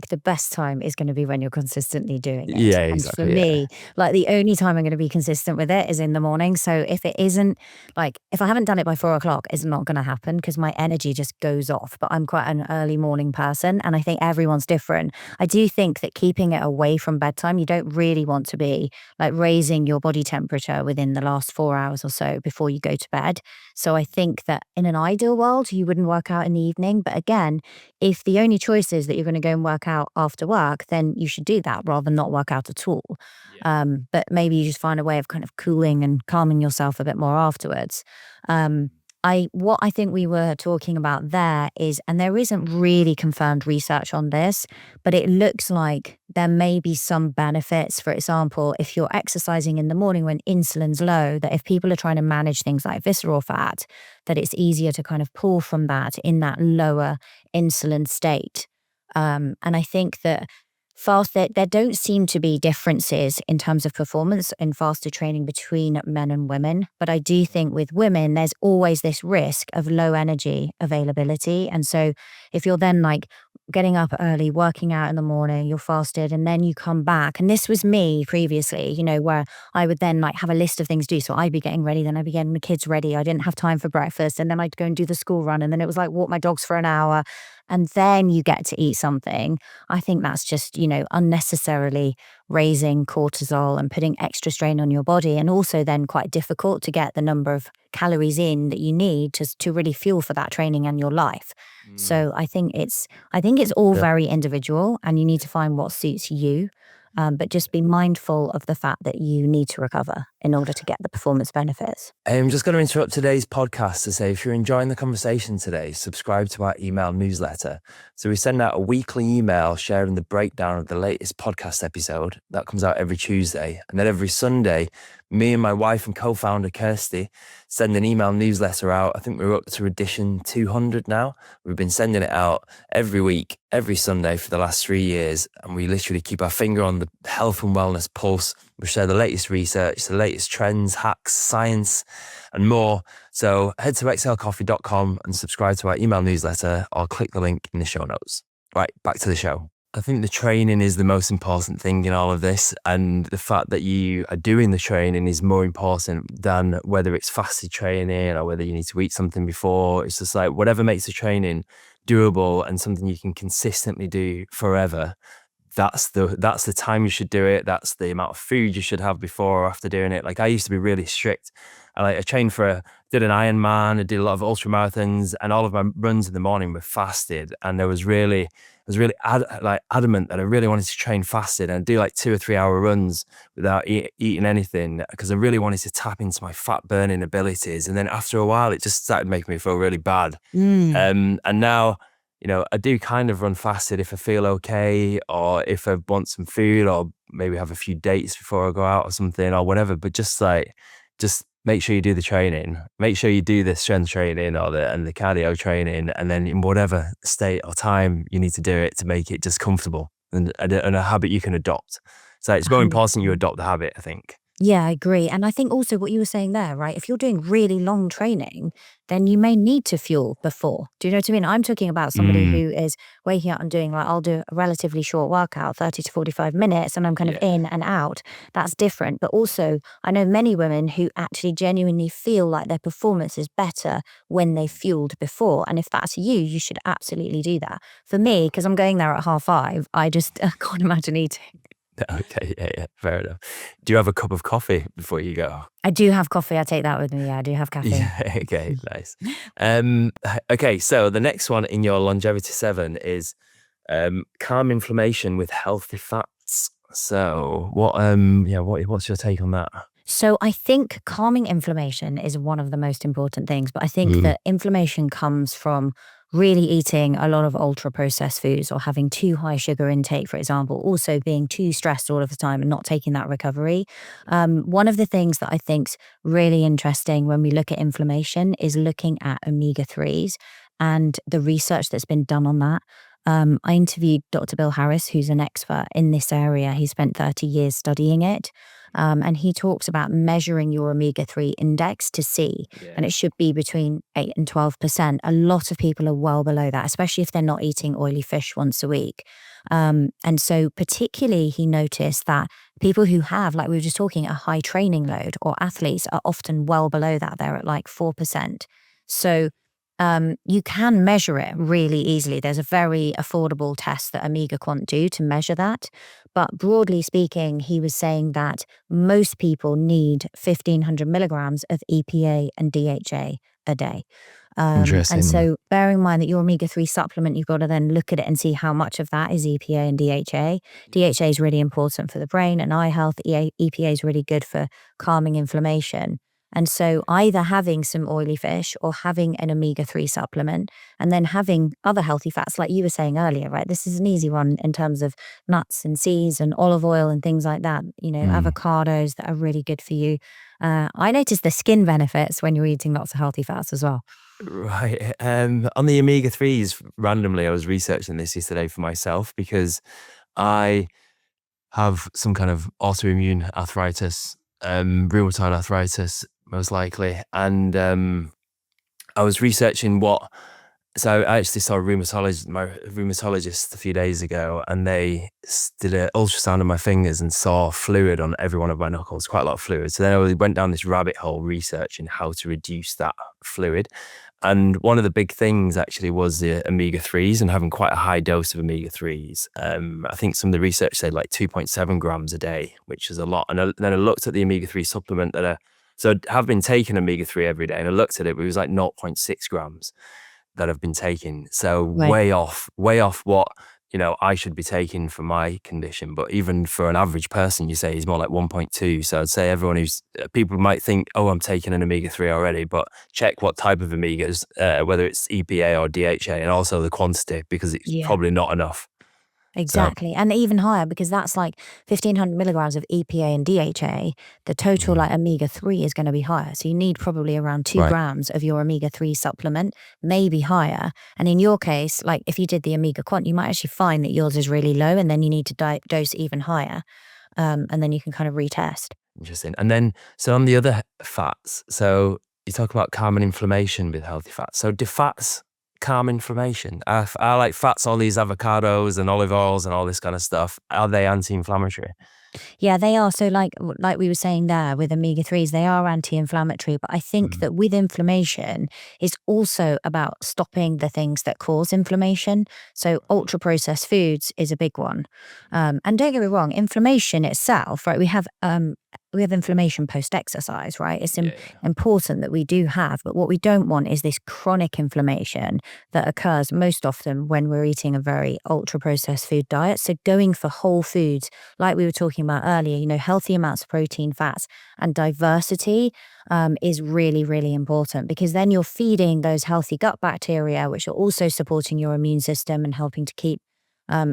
the best time is gonna be when you're consistently doing it, Yeah, and for exactly. Yeah. me, like, the only time I'm gonna be consistent with it is in the morning, so if it isn't like, if I haven't done it by 4 o'clock, it's not gonna happen because my energy just goes off, but I'm quite an early morning person, and I think everyone's different. I do think that keeping it away from bedtime, you don't really want to be, like, raising your body temperature within the last 4 hours or so before you go to bed, so I think that in an ideal world, you wouldn't work out in the evening, but again, if the only choice is that you're going to go and work out after work, then you should do that rather than not work out at all. Yeah. But maybe you just find a way of kind of cooling and calming yourself a bit more afterwards. Um, what I think we were talking about there is, and there isn't really confirmed research on this, but it looks like there may be some benefits. For example, if you're exercising in the morning when insulin's low, that if people are trying to manage things like visceral fat, that it's easier to kind of pull from that in that lower insulin state. And I think that there don't seem to be differences in terms of performance in faster training between men and women. But I do think with women, there's always this risk of low energy availability. And so if you're then like getting up early, working out in the morning, you're fasted, and then you come back. And this was me previously, where I would then like have a list of things to do. So I'd be getting ready, then I'd be getting the kids ready. I didn't have time for breakfast. And then I'd go and do the school run. And then it was like walk my dogs for an hour. And then you get to eat something. I think that's just, unnecessarily raising cortisol and putting extra strain on your body, and also then quite difficult to get the number of calories in that you need to really fuel for that training and your life. Mm. So I think it's all very individual, and you need to find what suits you. But just be mindful of the fact that you need to recover in order to get the performance benefits. I'm just going to interrupt today's podcast to say if you're enjoying the conversation today, subscribe to our email newsletter. So we send out a weekly email sharing the breakdown of the latest podcast episode that comes out every Tuesday. And then every Sunday, me and my wife and co-founder Kirsty send an email newsletter out. I think we're up to edition 200 now. We've been sending it out every week, every Sunday for the last 3 years. And we literally keep our finger on the health and wellness pulse. We share the latest research, the latest trends, hacks, science, and more. So head to excelcoffee.com and subscribe to our email newsletter, or click the link in the show notes. Right, back to the show. I think the training is the most important thing in all of this, and the fact that you are doing the training is more important than whether it's fasted training or whether you need to eat something before. It's just like whatever makes the training doable and something you can consistently do forever. That's the time you should do it. That's the amount of food you should have before or after doing it. Like I used to be really strict. I trained did an Ironman, I did a lot of ultra marathons, and all of my runs in the morning were fasted. And I was really adamant that I really wanted to train fasted and do like 2 or 3 hour runs without eating anything, because I really wanted to tap into my fat burning abilities. And then after a while, it just started making me feel really bad. And now, I do kind of run fasted if I feel okay, or if I want some food, or maybe have a few dates before I go out or something or whatever. But just make sure you do the training, make sure you do the strength training and the cardio training, and then in whatever state or time you need to do it to make it just comfortable and a habit you can adopt. So it's more important you 100%. adopt the habit, I think. Yeah, I agree. And I think also what you were saying there, right? If you're doing really long training, then you may need to fuel before. Do you know what I mean? I'm talking about somebody Mm, who is waking up and doing, like, I'll do a relatively short workout, 30 to 45 minutes, and I'm kind of yeah. in and out. That's different. But also, I know many women who actually genuinely feel like their performance is better when they fueled before. And if that's you, you should absolutely do that. For me, because I'm going there at 5:30, I just can't imagine eating. Okay, yeah, fair enough. Do you have a cup of coffee before you go? I do have coffee. I take that with me. Yeah, I do have caffeine. Yeah, okay, nice. Okay, so the next one in your longevity 7 is calm inflammation with healthy fats. So what's your take on that? So I think calming inflammation is one of the most important things, but I think Mm, that inflammation comes from really eating a lot of ultra processed foods or having too high sugar intake, for example, also being too stressed all of the time and not taking that recovery. One of the things that I think's really interesting when we look at inflammation is looking at omega 3s and the research that's been done on that. I interviewed Dr. Bill Harris, who's an expert in this area. He spent 30 years studying it. And he talks about measuring your omega 3 index to see, yeah. and it should be between 8 and 12%. A lot of people are well below that, especially if they're not eating oily fish once a week. And so, particularly, he noticed that people who have, like we were just talking, a high training load or athletes are often well below that. They're at like 4%. So, you can measure it really easily. There's a very affordable test that Omega Quant do to measure that. But broadly speaking, he was saying that most people need 1,500 milligrams of EPA and DHA a day. And Interesting. so, bearing in mind that your omega 3 supplement, you've got to then look at it and see how much of that is EPA and DHA. DHA is really important for the brain and eye health. EPA is really good for calming inflammation. And so, either having some oily fish or having an omega 3 supplement, and then having other healthy fats, like you were saying earlier, right? This is an easy one in terms of nuts and seeds and olive oil and things like that, Mm. avocados that are really good for you. I noticed the skin benefits when you're eating lots of healthy fats as well. Right. On the omega 3s, randomly, I was researching this yesterday for myself because I have some kind of autoimmune arthritis, rheumatoid arthritis, most likely. And I was researching so I actually saw my rheumatologist a few days ago, and they did an ultrasound of my fingers and saw fluid on every one of my knuckles, quite a lot of fluid. So then I went down this rabbit hole researching how to reduce that fluid. And one of the big things actually was the omega 3s and having quite a high dose of omega 3s. I think some of the research said like 2.7 grams a day, which is a lot. And then I looked at the omega 3 supplement so I have been taking omega 3 every day, and I looked at it, but it was like 0.6 grams that I've been taking. So Right. way off what, I should be taking for my condition. But even for an average person, you say is more like 1.2. So I'd say everyone people might think, oh, I'm taking an omega 3 already, but check what type of omegas, whether it's EPA or DHA, and also the quantity, because it's Yeah. probably not enough. So, Exactly. And even higher because that's like 1,500 milligrams of EPA and DHA. The total mm, like omega 3 is going to be higher. So you need probably around 2 right. grams of your omega 3 supplement, maybe higher. And in your case, like if you did the omega quant, you might actually find that yours is really low and then you need to dose even higher. And then you can kind of retest. Interesting. And then, so on the other fats, so you talk about calming inflammation with healthy fats. So do fats calm inflammation? Are like fats, all these avocados and olive oils and all this kind of stuff, are they anti-inflammatory? Yeah, they are. So, like we were saying there with omega 3s, they are anti-inflammatory. But I think Mm, that with inflammation, it's also about stopping the things that cause inflammation. So, ultra processed foods is a big one. And don't get me wrong, inflammation itself, right? We have inflammation post exercise, right? It's yeah, yeah. important that we do have, but what we don't want is this chronic inflammation that occurs most often when we're eating a very ultra processed food diet. So, going for whole foods like we were talking about earlier, healthy amounts of protein, fats, and diversity is really, really important because then you're feeding those healthy gut bacteria, which are also supporting your immune system and helping to keep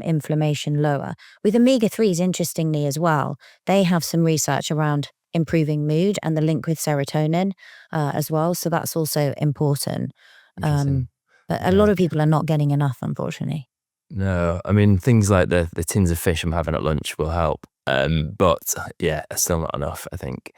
inflammation lower. With omega 3s, interestingly as well, they have some research around improving mood and the link with serotonin as well. So that's also important. Interesting. Um, but a lot Yeah. of people are not getting enough, unfortunately. No, I mean, things like the tins of fish I'm having at lunch will help. But yeah, still not enough, I think.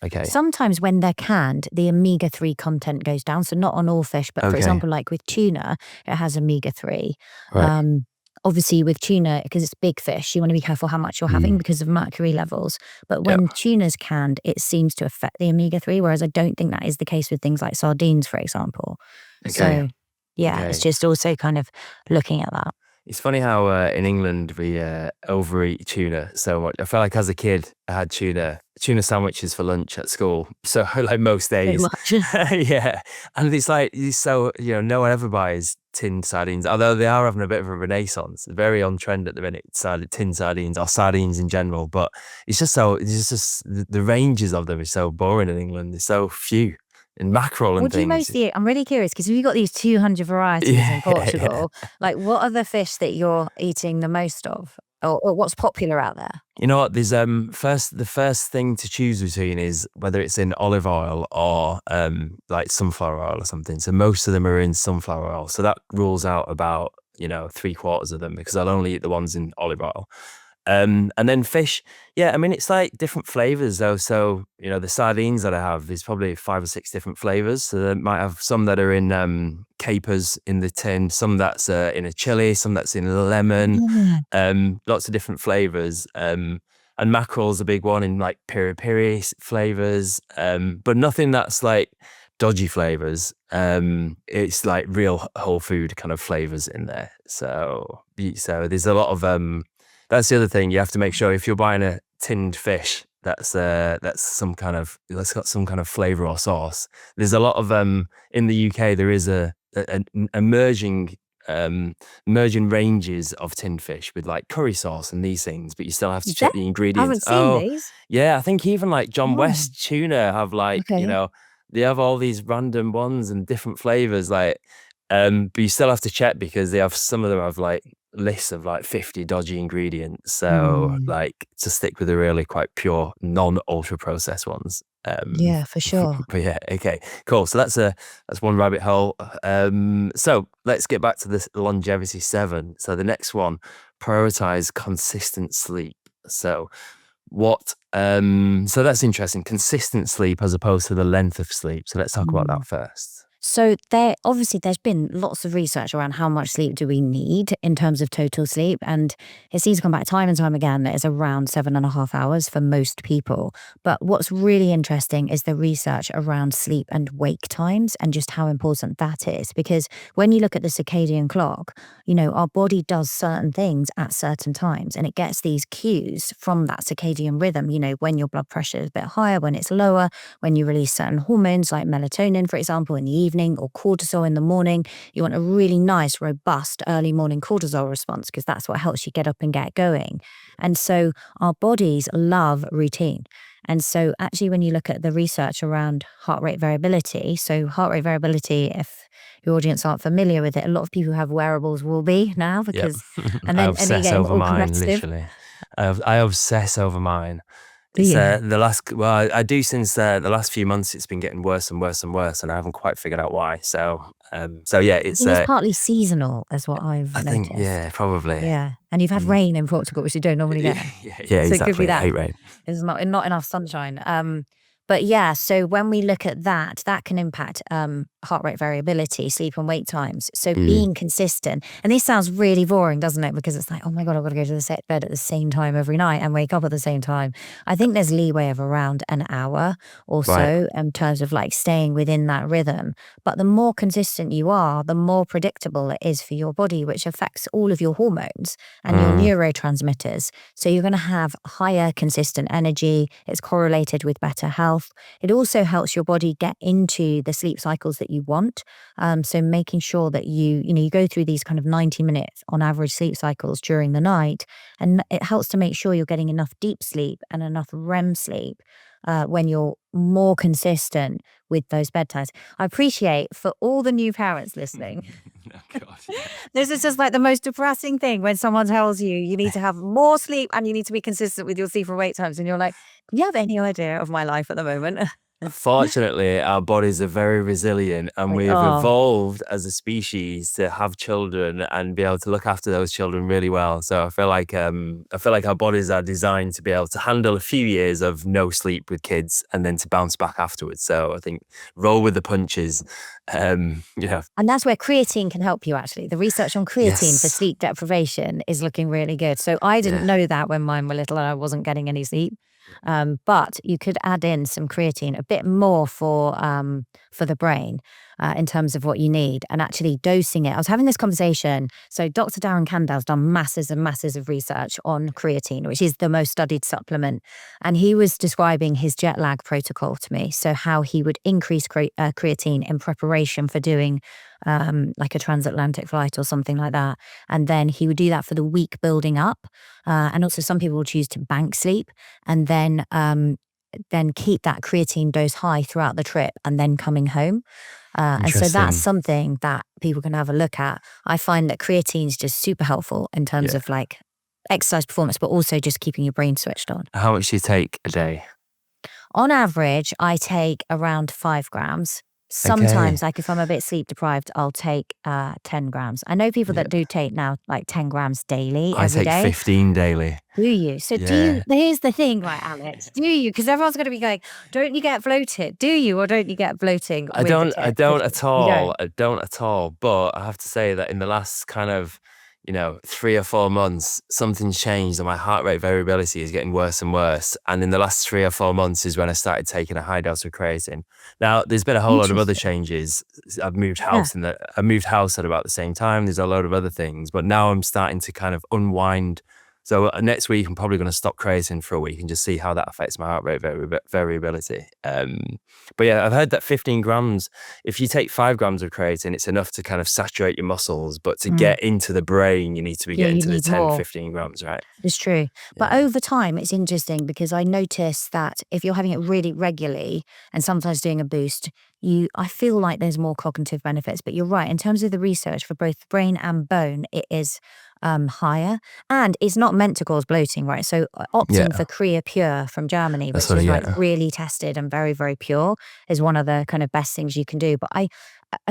Okay. Sometimes when they're canned, the omega-3 content goes down. So not on all fish, but for Okay. example, like with tuna, it has omega-3. Right. Obviously with tuna, because it's big fish, you want to be careful how much you're having because of mercury levels. But Yep. when tuna's canned, it seems to affect the omega-3, whereas I don't think that is the case with things like sardines, for example. Okay. So yeah, Okay. it's just also kind of looking at that. It's funny how in England we overeat tuna so much. I felt like as a kid I had tuna sandwiches for lunch at school. So like most So days, much. yeah. And it's like so no one ever buys tinned sardines, although they are having a bit of a renaissance. They're very on trend at the minute. Tinned sardines or sardines in general, but it's just the ranges of them is so boring in England. There's so few. And mackerel and What do you things. mostly eat? I'm really curious because you've got these 200 varieties in Yeah. Portugal. Like, what are the fish that you're eating the most of? Or what's popular out there? You know what? There's the first thing to choose between is whether it's in olive oil or like sunflower oil or something. So most of them are in sunflower oil. So that rules out about 3/4 of them because I'll only eat the ones in olive oil. And then fish, yeah, I mean it's like different flavors though. So the sardines that I have, there's probably 5 or 6 different flavors. So they might have some that are in capers in the tin, some that's in a chili, some that's in lemon, lots of different flavors. And mackerel's a big one in like piri piri flavors, but nothing that's like dodgy flavors. It's like real whole food kind of flavors in there. So there's a lot of that's the other thing. You have to make sure if you're buying a tinned fish, that's got some kind of flavor or sauce. There's a lot of in the UK. There is a emerging ranges of tinned fish with like curry sauce and these things, but you still have to check the ingredients. I haven't seen these. Yeah, I think even like John Oh, West tuna have like okay. they have all these random ones and different flavors like. But you still have to check because some of them have like lists of like 50 dodgy ingredients. So like to stick with the really quite pure, non-ultra processed ones. Yeah, for sure. But yeah, okay, cool. So that's one rabbit hole. So let's get back to this longevity 7. So the next one, prioritize consistent sleep. So so that's interesting. Consistent sleep as opposed to the length of sleep. So let's talk about that first. So there's been lots of research around how much sleep do we need in terms of total sleep, and it seems to come back time and time again that it's around 7.5 hours for most people. But what's really interesting is the research around sleep and wake times and just how important that is. Because when you look at the circadian clock, our body does certain things at certain times, and it gets these cues from that circadian rhythm. When your blood pressure is a bit higher, when it's lower, when you release certain hormones like melatonin, for example, in the evening, or cortisol in the morning. You want a really nice, robust early morning cortisol response because that's what helps you get up and get going. And so our bodies love routine. And so actually when you look at the research around heart rate variability, so heart rate variability, if your audience aren't familiar with it, a lot of people who have wearables will be now because, and I then obsess again, over all mine, competitive. literally. I obsess over mine. It's Yeah. I do since the last few months. It's been getting worse and worse and worse, and I haven't quite figured out why. So yeah, I it's think it's partly seasonal, is what I've I think noticed. probably. Yeah. And you've had rain in Portugal, which you don't normally get. Yeah, So it could be exactly. I that. hate rain. There's not enough sunshine. But yeah, so when we look at that can impact heart rate variability, sleep and wake times. So being consistent, and this sounds really boring, doesn't it? Because it's like, oh my God, I've got to go to the bed at the same time every night and wake up at the same time. I think there's leeway of around an hour or so in terms of like staying within that rhythm. But the more consistent you are, the more predictable it is for your body, which affects all of your hormones and your neurotransmitters. So you're going to have higher consistent energy. It's correlated with better health. It also helps your body get into the sleep cycles that you want. So making sure that you go through these kind of 90 minutes on average sleep cycles during the night, and it helps to make sure you're getting enough deep sleep and enough REM sleep when you're more consistent with those bedtimes. I appreciate for all the new parents listening. Oh God, yeah. This is just like the most depressing thing when someone tells you need to have more sleep and you need to be consistent with your sleep and wake times. And you're like, do you have any idea of my life at the moment? Fortunately, our bodies are very resilient, and we've Oh, evolved as a species to have children and be able to look after those children really well. So I feel like our bodies are designed to be able to handle a few years of no sleep with kids and then to bounce back afterwards. So I think roll with the punches. Yeah. and that's where creatine can help you, actually. The research on creatine for Yes. sleep deprivation is looking really good. So I didn't Yeah. know that when mine were little and I wasn't getting any sleep. But you could add in some creatine, a bit more for the brain in terms of what you need, and actually dosing it. I was having this conversation. So Dr. Darren Kandal's done masses and masses of research on creatine, which is the most studied supplement. And he was describing his jet lag protocol to me. So how he would increase creatine in preparation for doing like a transatlantic flight or something like that. And then he would do that for the week building up. And also some people will choose to bank sleep and then keep that creatine dose high throughout the trip and then coming home. And so that's Interesting. something that people can have a look at. I find that creatine is just super helpful in terms Yeah. of like exercise performance, but also just keeping your brain switched on. How much do you take a day? On average, I take around 5 grams. Okay. Sometimes, like if I'm a bit sleep deprived, I'll take 10 grams. I know people Yeah. that do take now like 10 grams daily, I every take day. 15 daily. Do you? So do you, Yeah. here's the thing, right, Alex? Do you? Because everyone's going to be going, don't you get bloated? Do you or don't you get bloating with the I tip? don't at You don't? all. I don't at all. But I have to say that in the last kind of, 3 or 4 months, something's changed and my heart rate variability is getting worse and worse. And in the last 3 or 4 months is when I started taking a high dose of creatine. Now, there's been a whole lot of other Interesting. changes. Yeah. I moved house at about the same time. There's a load of other things, but now I'm starting to kind of unwind. So next week, I'm probably going to stop creatine for a week and just see how that affects my heart rate variability. But yeah, I've heard that 15 grams, if you take 5 grams of creatine, it's enough to kind of saturate your muscles. But to Mm. get into the brain, you need to be Yeah, getting you to the need 10, more. 15 grams, right? It's true. But Yeah. over time, it's interesting because I notice that if you're having it really regularly and sometimes doing a boost, I feel like there's more cognitive benefits. But you're right, in terms of the research for both brain and bone, it is higher. And it's not meant to cause bloating, right? So opting Yeah. for Crea Pure from Germany, That's which what I is like get. really tested and very, very pure, is one of the kind of best things you can do. But I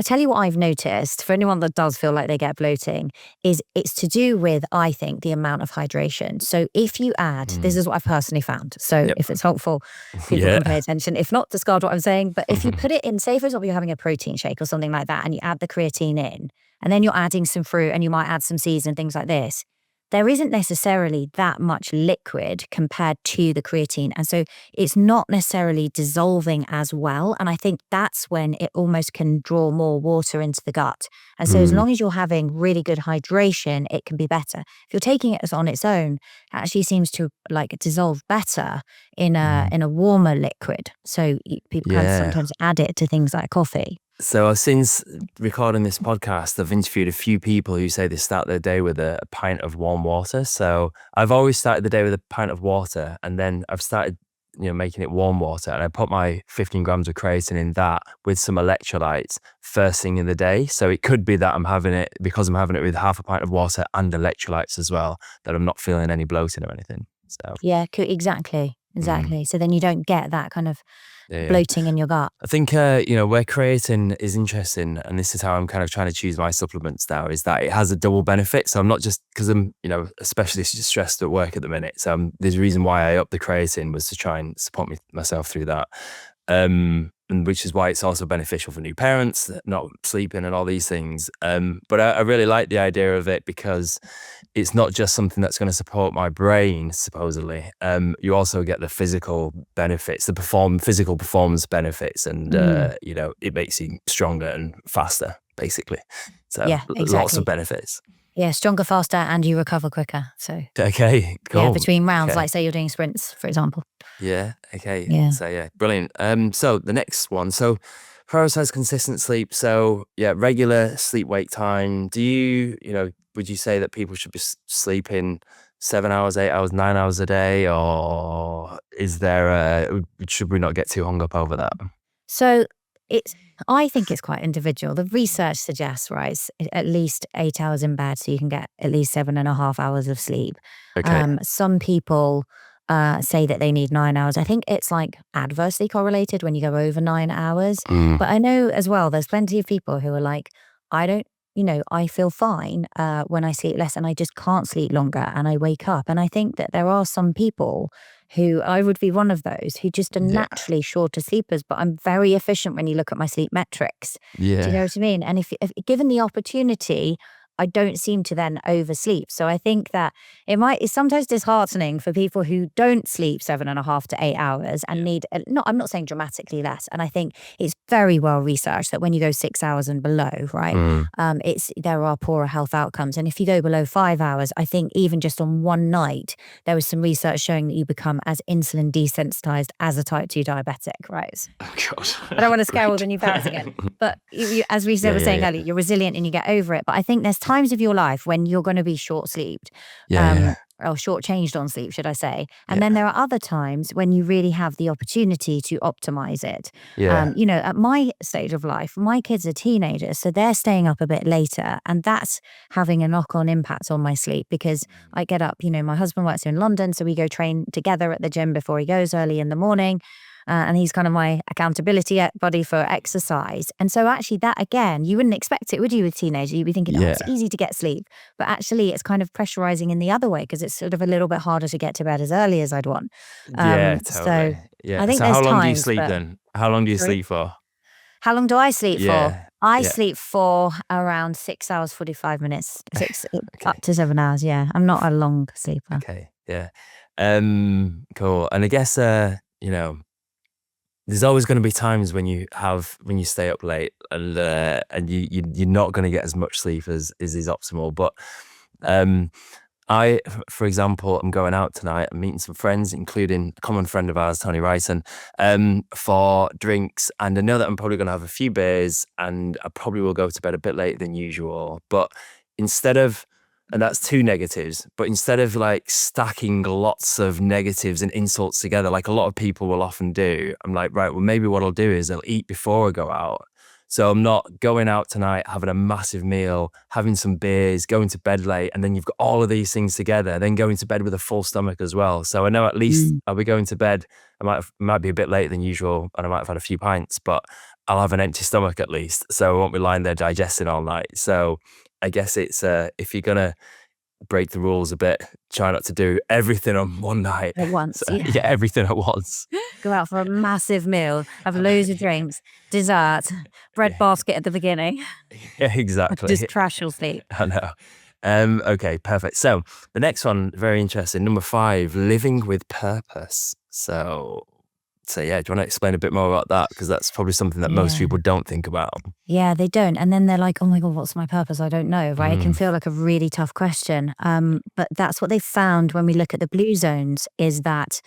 tell you what I've noticed for anyone that does feel like they get bloating is it's to do with, I think, the amount of hydration. So if you add, this Mm. is what I've personally found. So Yep. if it's helpful, people Yeah. can pay attention. If not, discard what I'm saying. But if you put it in, say for example, you're having a protein shake or something like that, and you add the creatine in, and then you're adding some fruit and you might add some seeds and things like this, there isn't necessarily that much liquid compared to the creatine. And so it's not necessarily dissolving as well. And I think that's when it almost can draw more water into the gut. And so as Mm. long as you're having really good hydration, it can be better. If you're taking it as on its own, it actually seems to like dissolve better in Mm. a warmer liquid. So people kind of Yeah. sometimes add it to things like coffee. So since recording this podcast, I've interviewed a few people who say they start their day with a pint of warm water. So I've always started the day with a pint of water, and then I've started, making it warm water, and I put my 15 grams of creatine in that with some electrolytes first thing in the day. So it could be that I'm having it with half a pint of water and electrolytes as well, that I'm not feeling any bloating or anything. So Yeah, exactly. mm, Exactly. So then you don't get that kind of yeah. bloating in your gut. I think, where creatine is interesting, and this is how I'm kind of trying to choose my supplements now, is that it has a double benefit. So I'm not just, because I'm, especially stressed at work at the minute. So there's a reason why I upped the creatine was to try and support myself through that. And which is why it's also beneficial for new parents, not sleeping and all these things. But I really like the idea of it because it's not just something that's going to support my brain, supposedly. You also get the physical benefits, physical performance benefits, and Mm. it makes you stronger and faster, basically. So Yeah, lots of exactly. benefits. Yeah, stronger, faster, and you recover quicker. So Okay, yeah, cool. between rounds, Okay. like say you're doing sprints, for example. Yeah. Okay. Yeah. So yeah, brilliant. So the next one. So prioritize consistent sleep. So yeah, regular sleep wake time. Would you say that people should be sleeping 7 hours, 8 hours, 9 hours a day, or should we not get too hung up over that? So I think it's quite individual. The research suggests, right, at least 8 hours in bed so you can get at least 7.5 hours of sleep. Okay. Some people say that they need 9 hours. I think it's like adversely correlated when you go over 9 hours. Mm. But I know as well, there's plenty of people who are like, I don't, I feel fine when I sleep less and I just can't sleep longer and I wake up. And I think that there are some people who I would be one of those who just are Yeah. naturally shorter sleepers, but I'm very efficient when you look at my sleep metrics. Do you know Yeah. what I mean? And if given the opportunity, I don't seem to then oversleep. So I think that it's sometimes disheartening for people who don't sleep 7.5 to 8 hours and need, I'm not saying dramatically less. And I think it's very well researched that when you go 6 hours and below, right, Mm. there are poorer health outcomes. And if you go below 5 hours, I think even just on one night, there was some research showing that you become as insulin desensitized as a type 2 diabetic, right? Oh God. I don't want to scare all Great. the new parents again. But as we Yeah, were saying yeah. earlier, you're resilient and you get over it. But I think there's times of your life when you're going to be short-sleeped, Yeah. or short-changed on sleep, should I say. And Yeah. then there are other times when you really have the opportunity to optimize it. Yeah. At my stage of life, my kids are teenagers, so they're staying up a bit later. And that's having a knock-on impact on my sleep because I get up, my husband works in London, so we go train together at the gym before he goes early in the morning. And he's kind of my accountability buddy for exercise. And so actually that, again, you wouldn't expect it, would you, with teenagers? You'd be thinking, oh, Yeah. it's easy to get sleep. But actually it's kind of pressurizing in the other way because it's sort of a little bit harder to get to bed as early as I'd want. Yeah, So totally. Yeah. I think So there's how long do you times, sleep but then? How long do you sorry? sleep for? How long do I sleep for? Yeah. I Yeah. sleep for around 6 hours, 45 minutes, up Okay. to 7 hours. Yeah. I'm not a long sleeper. Okay. Yeah. Cool. And I guess there's always going to be times when you stay up late and you're not going to get as much sleep as is optimal. But for example, I'm going out tonight. I'm meeting some friends, including a common friend of ours, Tony Ryson, for drinks. And I know that I'm probably going to have a few beers and I probably will go to bed a bit later than usual. But and that's two negatives, but instead of like stacking lots of negatives and insults together, like a lot of people will often do, I'm like, right, well, maybe what I'll do is I'll eat before I go out. So I'm not going out tonight, having a massive meal, having some beers, going to bed late, and then you've got all of these things together, then going to bed with a full stomach as well. So I know at least I'll be going to bed. I might be a bit later than usual, and I might have had a few pints, but I'll have an empty stomach at least, so I won't be lying there digesting all night. So I guess it's if you're gonna break the rules a bit, try not to do everything on one night. At once, So, yeah. yeah, everything at once. Go out for a massive meal, have loads of drinks, dessert, bread Yeah. basket at the beginning. Yeah, exactly. Just trash your sleep. I know. Okay, perfect. So the next one, very interesting. Number 5, living with purpose. So yeah, do you want to explain a bit more about that? Because that's probably something that most Yeah. people don't think about. Yeah, they don't. And then they're like, oh my God, what's my purpose? I don't know, right? It can Mm. feel like a really tough question. But that's what they found when we look at the blue zones is that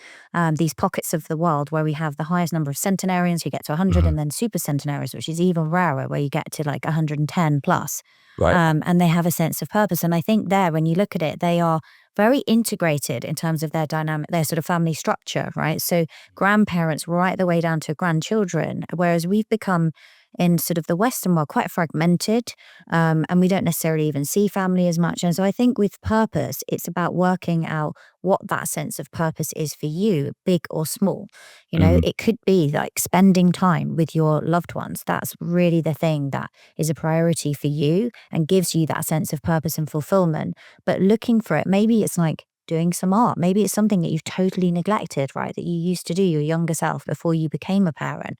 these pockets of the world where we have the highest number of centenarians, who get to 100, and then super centenarians, which is even rarer, where you get to like 110 plus. Right. And they have a sense of purpose. And I think there, when you look at it, they are very integrated in terms of their dynamic, their sort of family structure, right? So grandparents right the way down to grandchildren, whereas we've become in sort of the Western world quite fragmented, and we don't necessarily even see family as much. And so I think with purpose, it's about working out what that sense of purpose is for you, big or small. It could be like spending time with your loved ones. That's really the thing that is a priority for you and gives you that sense of purpose and fulfillment. But looking for it, maybe it's like doing some art. Maybe it's something that you've totally neglected, right? That you used to do, your younger self, before you became a parent.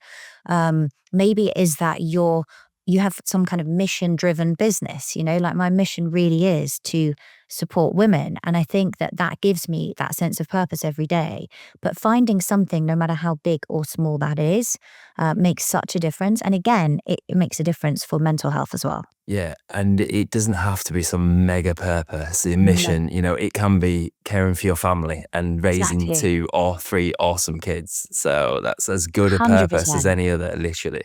Maybe it is that you have some kind of mission-driven business, like my mission really is to support women. And I think that gives me that sense of purpose every day. But finding something, no matter how big or small that is, makes such a difference. And again, it makes a difference for mental health as well. Yeah, and it doesn't have to be some mega purpose, a No. mission. It can be caring for your family and raising Exactly. 2 or 3 awesome kids. So that's as good a purpose as 100%. any other, literally.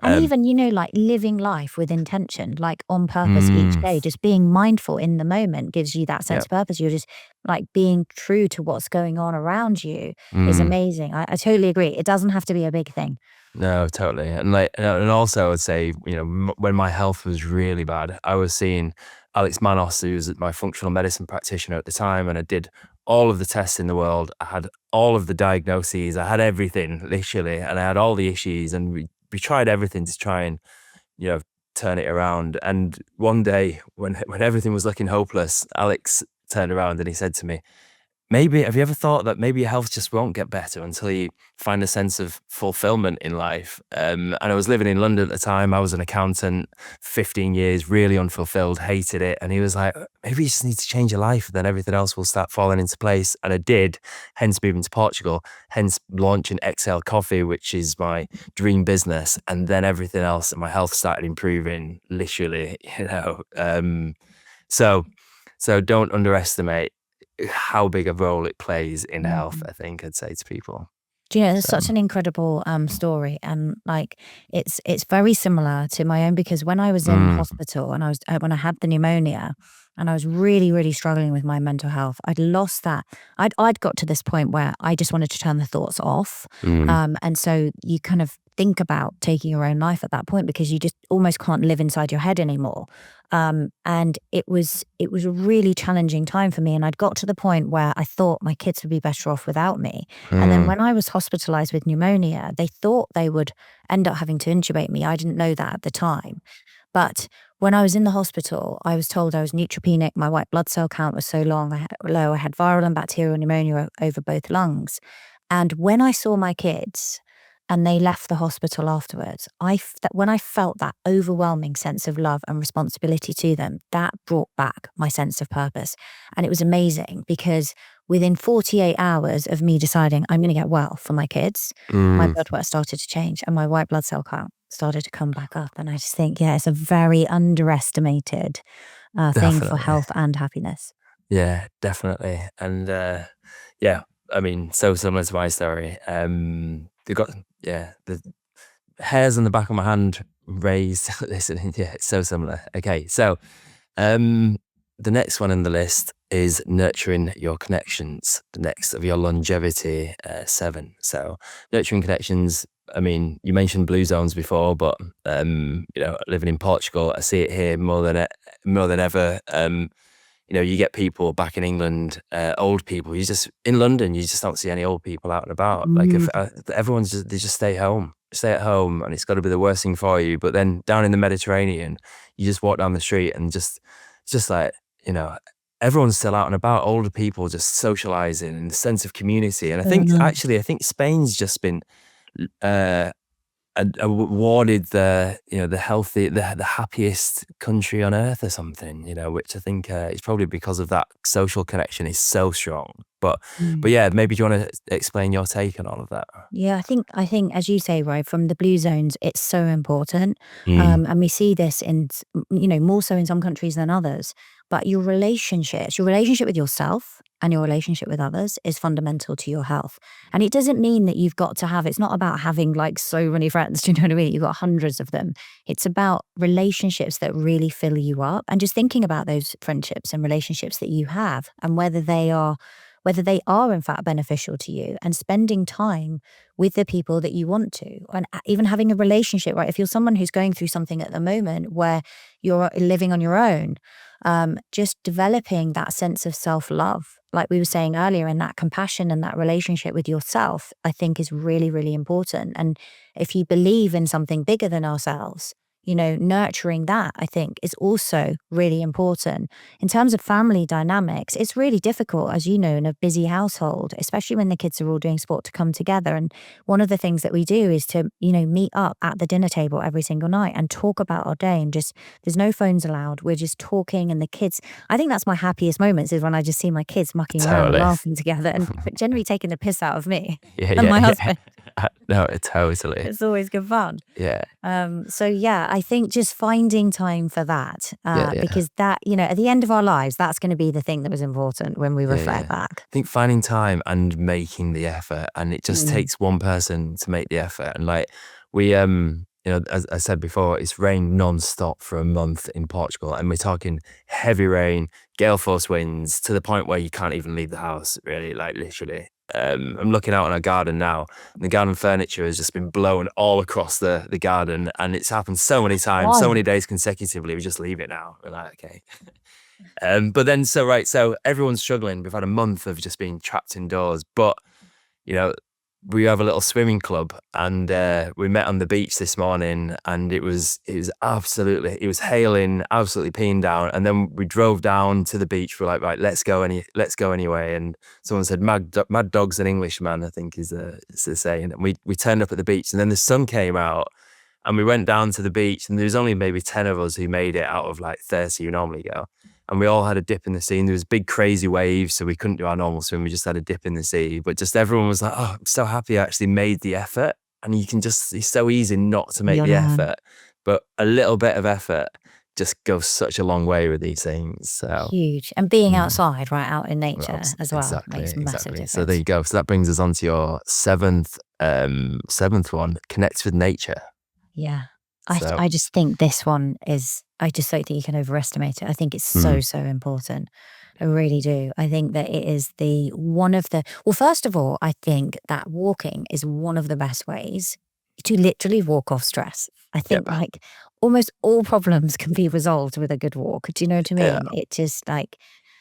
And Um, even, like living life with intention, like on purpose each mm, day, just being mindful in the moment gives you that yeah. sense of purpose. You're just like being true to what's going on around you is Mm. amazing. I totally agree. It doesn't have to be a big thing. No, totally. And also I would say, when my health was really bad, I was seeing Alex Manos, who was my functional medicine practitioner at the time, and I did all of the tests in the world. I had all of the diagnoses. I had everything, literally, and I had all the issues. And we tried everything to try and, you know, turn it around. And one day, when everything was looking hopeless, Alex turned around and he said to me, maybe, have you ever thought that maybe your health just won't get better until you find a sense of fulfillment in life? And I was living in London at the time. I was an accountant, 15 years, really unfulfilled, hated it. And he was like, maybe you just need to change your life, then everything else will start falling into place. And I did, hence moving to Portugal, hence launching Exhale Coffee, which is my dream business. And then everything else, and my health started improving, literally, you know. So don't underestimate how big a role it plays in health, I think I'd say to people. Do you know, it's So, such an incredible story, and like it's very similar to my own, because when I was in hospital and I was when I had the pneumonia and I was really, really struggling with my mental health, I'd lost that. I'd got to this point where I just wanted to turn the thoughts off, and so you kind of think about taking your own life at that point because you just almost can't live inside your head anymore. And it was a really challenging time for me, and I'd got to the point where I thought my kids would be better off without me. And then when I was hospitalized with pneumonia, they thought they would end up having to intubate me. I didn't know that at the time. But when I was in the hospital, I was told I was neutropenic. My white blood cell count was so low. I had viral and bacterial pneumonia over both lungs. And when I saw my kids and they left the hospital afterwards, when I felt that overwhelming sense of love and responsibility to them, that brought back my sense of purpose. And it was amazing because within 48 hours of me deciding I'm going to get well for my kids, my blood work started to change and my white blood cell count started to come back up. And I just think, yeah, it's a very underestimated thing for definitely. health and happiness. Yeah, definitely. And yeah, I mean, so similar to my story. They've got, yeah, the hairs on the back of my hand raised. Listening, yeah, it's so similar. Okay, so the next one in the list is nurturing your connections. The next of your longevity 7. So nurturing connections. I mean, you mentioned blue zones before, but you know, living in Portugal, I see it here more than ever. You know, you get people back in England, old people. You just in London, you just don't see any old people out and about. Like if everyone's they just stay at home, and it's got to be the worst thing for you. But then down in the Mediterranean, you just walk down the street and just like, you know, everyone's still out and about. Older people just socializing and the sense of community. And I think actually, I think Spain's just been awarded the, you know, the happiest country on earth or something, you know, which I think is probably because of that social connection is so strong. But yeah, maybe do you want to explain your take on all of that? Yeah, I think as you say, right, from the blue zones, it's so important, Mm. and we see this in you know, more so in some countries than others. But your relationship with yourself and your relationship with others is fundamental to your health. And it doesn't mean that you've got to have. It's not about having like so many friends. Do you know what I mean? You've got hundreds of them. It's about relationships that really fill you up, and just thinking about those friendships and relationships that you have, and whether they are in fact beneficial to you, and spending time with the people that you want to, and even having a relationship, right? If you're someone who's going through something at the moment where you're living on your own, just developing that sense of self-love, like we were saying earlier, and that compassion and that relationship with yourself, I think is really, really important. And if you believe in something bigger than ourselves, you know, nurturing that, I think, is also really important. In terms of family dynamics, it's really difficult, as you know, in a busy household, especially when the kids are all doing sport, to come together. And one of the things that we do is to, you know, meet up at the dinner table every single night and talk about our day, and just, there's no phones allowed. We're just talking, and the kids, I think that's my happiest moments, is when I just see my kids mucking around and Totally. laughing together and generally taking the piss out of me Yeah, and yeah, my yeah. husband. No, totally. It's always good fun. Yeah, So yeah, I think just finding time for that, yeah, yeah, because that, you know, at the end of our lives, that's going to be the thing that was important when we yeah, yeah. reflect back. I think finding time and making the effort, and it just takes one person to make the effort. And like we, you know, as I said before, it's rained non-stop for a month in Portugal, and we're talking heavy rain, gale force winds, to the point where you can't even leave the house, really, like literally. I'm looking out on our garden now, and the garden furniture has just been blown all across the garden, and it's happened so many times, so Why? many days consecutively. We just leave it now. We're like, okay. But then, so everyone's struggling. We've had a month of just being trapped indoors, but you know, we have a little swimming club, and we met on the beach this morning, and it was hailing, absolutely peeing down, and then we drove down to the beach. We're like, right, let's go anyway. And someone said, "Mad dog's an Englishman," I think is the saying. And we turned up at the beach, and then the sun came out. And we went down to the beach, and there was only maybe 10 of us who made it out of like 30 who normally go. And we all had a dip in the sea, and there was big crazy waves, so we couldn't do our normal swim. We just had a dip in the sea. But just everyone was like, "Oh, I'm so happy I actually made the effort." And it's so easy not to make the effort. But a little bit of effort just goes such a long way with these things. So huge. And being outside, right, out in nature as well, makes a massive difference. So there you go. So that brings us on to your seventh one, connect with nature. Yeah. I just think this one I just don't think you can overestimate it. I think it's so important. I really do. I think that it is well, first of all, I think that walking is one of the best ways to literally walk off stress. I think like almost all problems can be resolved with a good walk. Do you know what I mean? Yeah. It just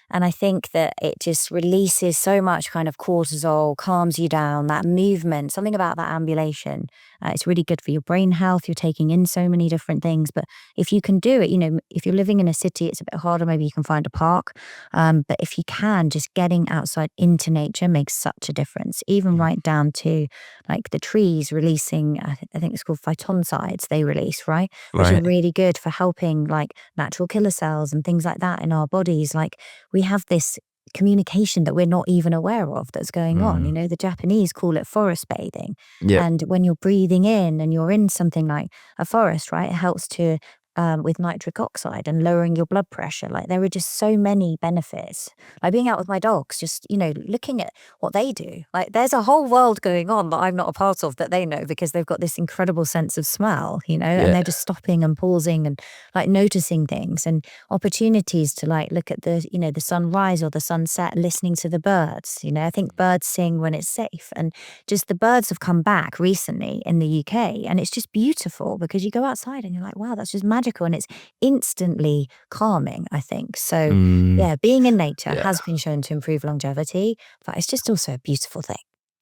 and I think that it just releases so much kind of cortisol, calms you down, that movement, something about that ambulation. It's really good for your brain health. You're taking in so many different things. But if you can do it, if you're living in a city, it's a bit harder. Maybe you can find a park. But if you can, just getting outside into nature makes such a difference, even right down to like the trees releasing, I think it's called phytoncides they release, right? Which are really good for helping like natural killer cells and things like that in our bodies. Like we have this communication that we're not even aware of that's going on. The Japanese call it forest bathing. And when you're breathing in and you're in something like a forest, right, it helps to with nitric oxide and lowering your blood pressure. Like there are just so many benefits. Like being out with my dogs, just, looking at what they do. Like there's a whole world going on that I'm not a part of that they know because they've got this incredible sense of smell, and they're just stopping and pausing and like noticing things and opportunities to like look at the, the sunrise or the sunset, listening to the birds. I think birds sing when it's safe, and just the birds have come back recently in the UK, and it's just beautiful because you go outside and you're like, wow, that's just magical, and it's instantly calming, I think. So yeah, being in nature has been shown to improve longevity, but it's just also a beautiful thing.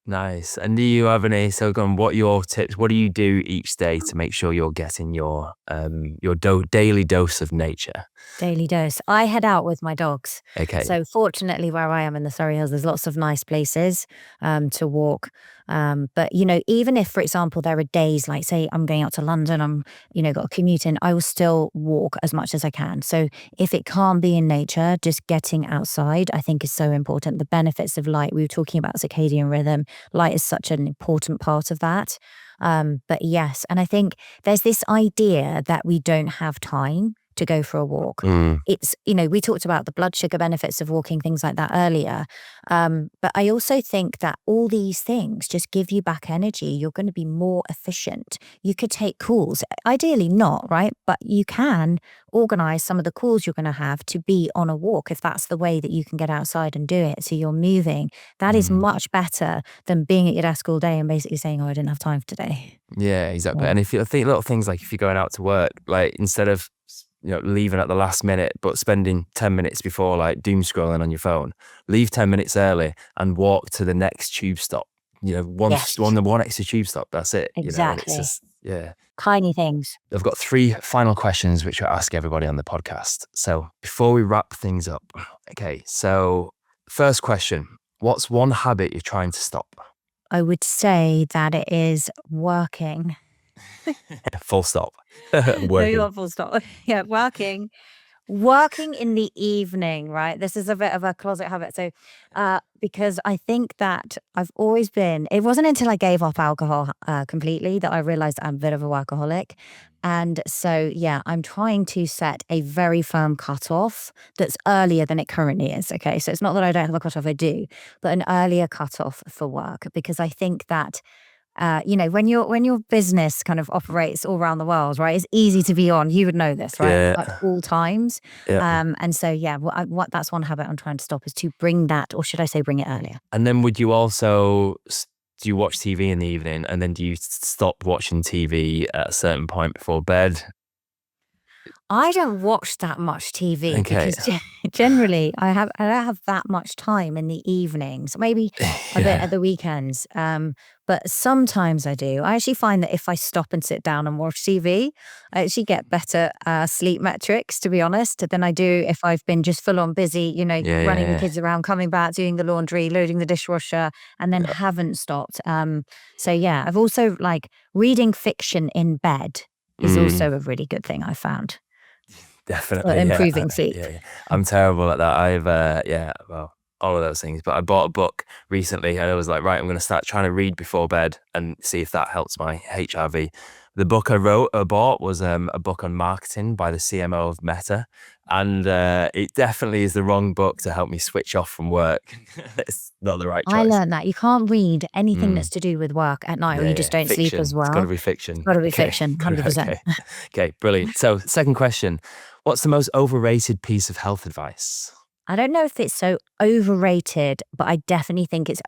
Nice. And do you have any, what are your tips? What do you do each day to make sure you're getting your daily dose of nature? Daily dose. I head out with my dogs. Okay. So fortunately where I am in the Surrey Hills, there's lots of nice places to walk. But, even if, for example, there are days like, say, I'm going out to London, I'm, got a commute in, I will still walk as much as I can. So if it can't be in nature, just getting outside, I think is so important. The benefits of light, we were talking about circadian rhythm. Light is such an important part of that. But yes, and I think there's this idea that we don't have time to go for a walk. It's, we talked about the blood sugar benefits of walking, things like that earlier. But I also think that all these things just give you back energy. You're going to be more efficient. You could take calls, ideally not, right? But you can organize some of the calls you're going to have to be on a walk if that's the way that you can get outside and do it. So you're moving. That is much better than being at your desk all day and basically saying, oh, I didn't have time today. Yeah, exactly. And if you think little things like if you're going out to work, like instead of leaving at the last minute, but spending 10 minutes before like doom scrolling on your phone, leave 10 minutes early and walk to the next tube stop. One extra tube stop. That's it. Exactly. It's just, tiny things. I've got 3 final questions which I ask everybody on the podcast. So before we wrap things up, okay. So first question: what's one habit you're trying to stop? I would say that it is working. Full stop. No, you want full stop. Yeah, working in the evening, right? This is a bit of a closet habit. So, because I think that it wasn't until I gave up alcohol completely that I realized I'm a bit of a workaholic. And so, yeah, I'm trying to set a very firm cutoff that's earlier than it currently is. Okay. So it's not that I don't have a cutoff, I do, but an earlier cutoff for work, because I think that when your business kind of operates all around the world, right? It's easy to be on. You would know this, right? Yeah. At all times. Yeah. And so, yeah, that's one habit I'm trying to stop is to bring that, or should I say, bring it earlier. And then would you also do you watch TV in the evening, and then do you stop watching TV at a certain point before bed? I don't watch that much TV Okay. because Generally, I don't have that much time in the evenings, maybe a bit Yeah. at the weekends. But sometimes I do. I actually find that if I stop and sit down and watch TV, I actually get better sleep metrics, to be honest, than I do if I've been just full on busy, Yeah, running the yeah, kids around, coming back, doing the laundry, loading the dishwasher, and then yeah. haven't stopped. So yeah, I've also like reading fiction in bed is Mm, also a really good thing I found for definitely, yeah, improving sleep. yeah, yeah. I'm terrible at that. I've, yeah, well, all of those things. But I bought a book recently, and I was like, right, I'm going to start trying to read before bed and see if that helps my HRV. The book I bought was a book on marketing by the CMO of Meta, and it definitely is the wrong book to help me switch off from work. It's not the right I choice. learned that you can't read anything Mm. that's to do with work at night or Yeah, you yeah. just don't sleep as Fiction. It's got to well. be It's fiction. got to be Okay. fiction, 100%. Okay. Okay. Brilliant. So, second question. What's the most overrated piece of health advice? I don't know if it's so overrated, but I definitely think it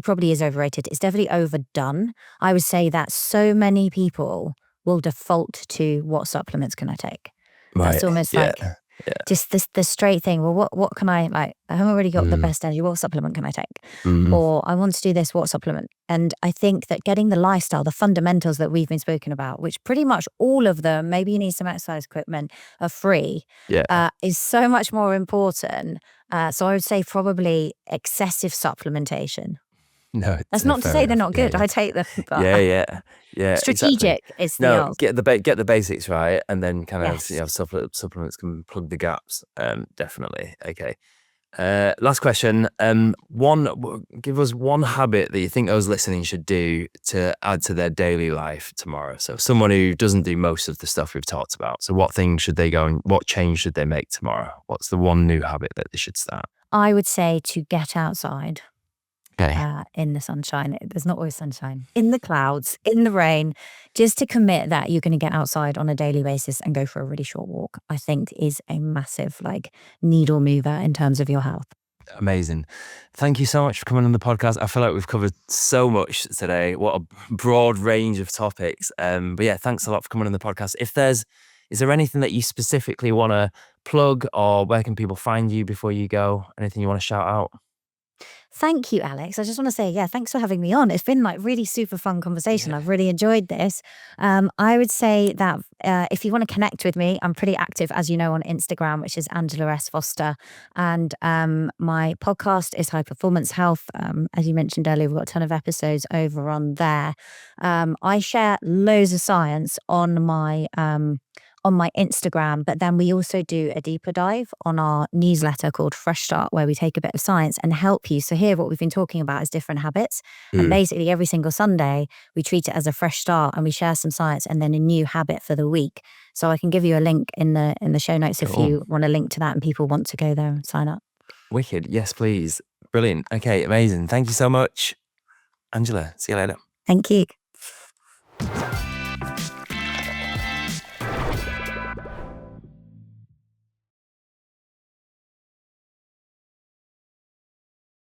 probably is overrated. It's definitely overdone. I would say that so many people will default to what supplements can I take? Right. That's almost Yeah. like Yeah. just the straight thing. Well, what can I like? I haven't already got the Mm. best energy. What supplement can I take? Mm. Or I want to do this. What supplement? And I think that getting the lifestyle, the fundamentals that we've been spoken about, which pretty much all of them, maybe you need some exercise equipment, are free, Yeah. is so much more important. So I would say probably excessive supplementation. No, That's it's not to fair say they're enough. not Yeah. good. Yeah. I take them, but Yeah. Yeah. Yeah. Exactly. strategic is the No, art. get get the basics right, and then kind of Yes. supplements can plug the gaps. Definitely. Okay. Last question. Give us one habit that you think those listening should do to add to their daily life tomorrow. So someone who doesn't do most of the stuff we've talked about. So what things should they go and what change should they make tomorrow? What's the one new habit that they should start? I would say to get outside. Okay. In the sunshine. There's not always sunshine. In the clouds, in the rain, just to commit that you're going to get outside on a daily basis and go for a really short walk, I think is a massive like needle mover in terms of your health. Amazing. Thank you so much for coming on the podcast. I feel like we've covered so much today. What a broad range of topics. But yeah, thanks a lot for coming on the podcast. Is there anything that you specifically want to plug, or where can people find you before you go? Anything you want to shout out? Thank you, Alex. I just want to say, yeah, thanks for having me on. It's been like really super fun conversation. Yeah. I've really enjoyed this. I would say that if you want to connect with me, I'm pretty active, as you know, on Instagram, which is Angela S. Foster. And my podcast is High Performance Health. As you mentioned earlier, we've got a ton of episodes over on there. I share loads of science on my Instagram, but then we also do a deeper dive on our newsletter called Fresh Start, where we take a bit of science and help you. So here, what we've been talking about is different habits. And basically every single Sunday, we treat it as a fresh start and we share some science and then a new habit for the week. So I can give you a link in the show notes if you want a link to that and people want to go there and sign up. Wicked. Yes, please. Brilliant. Okay, amazing. Thank you so much, Angela. See you later. Thank you.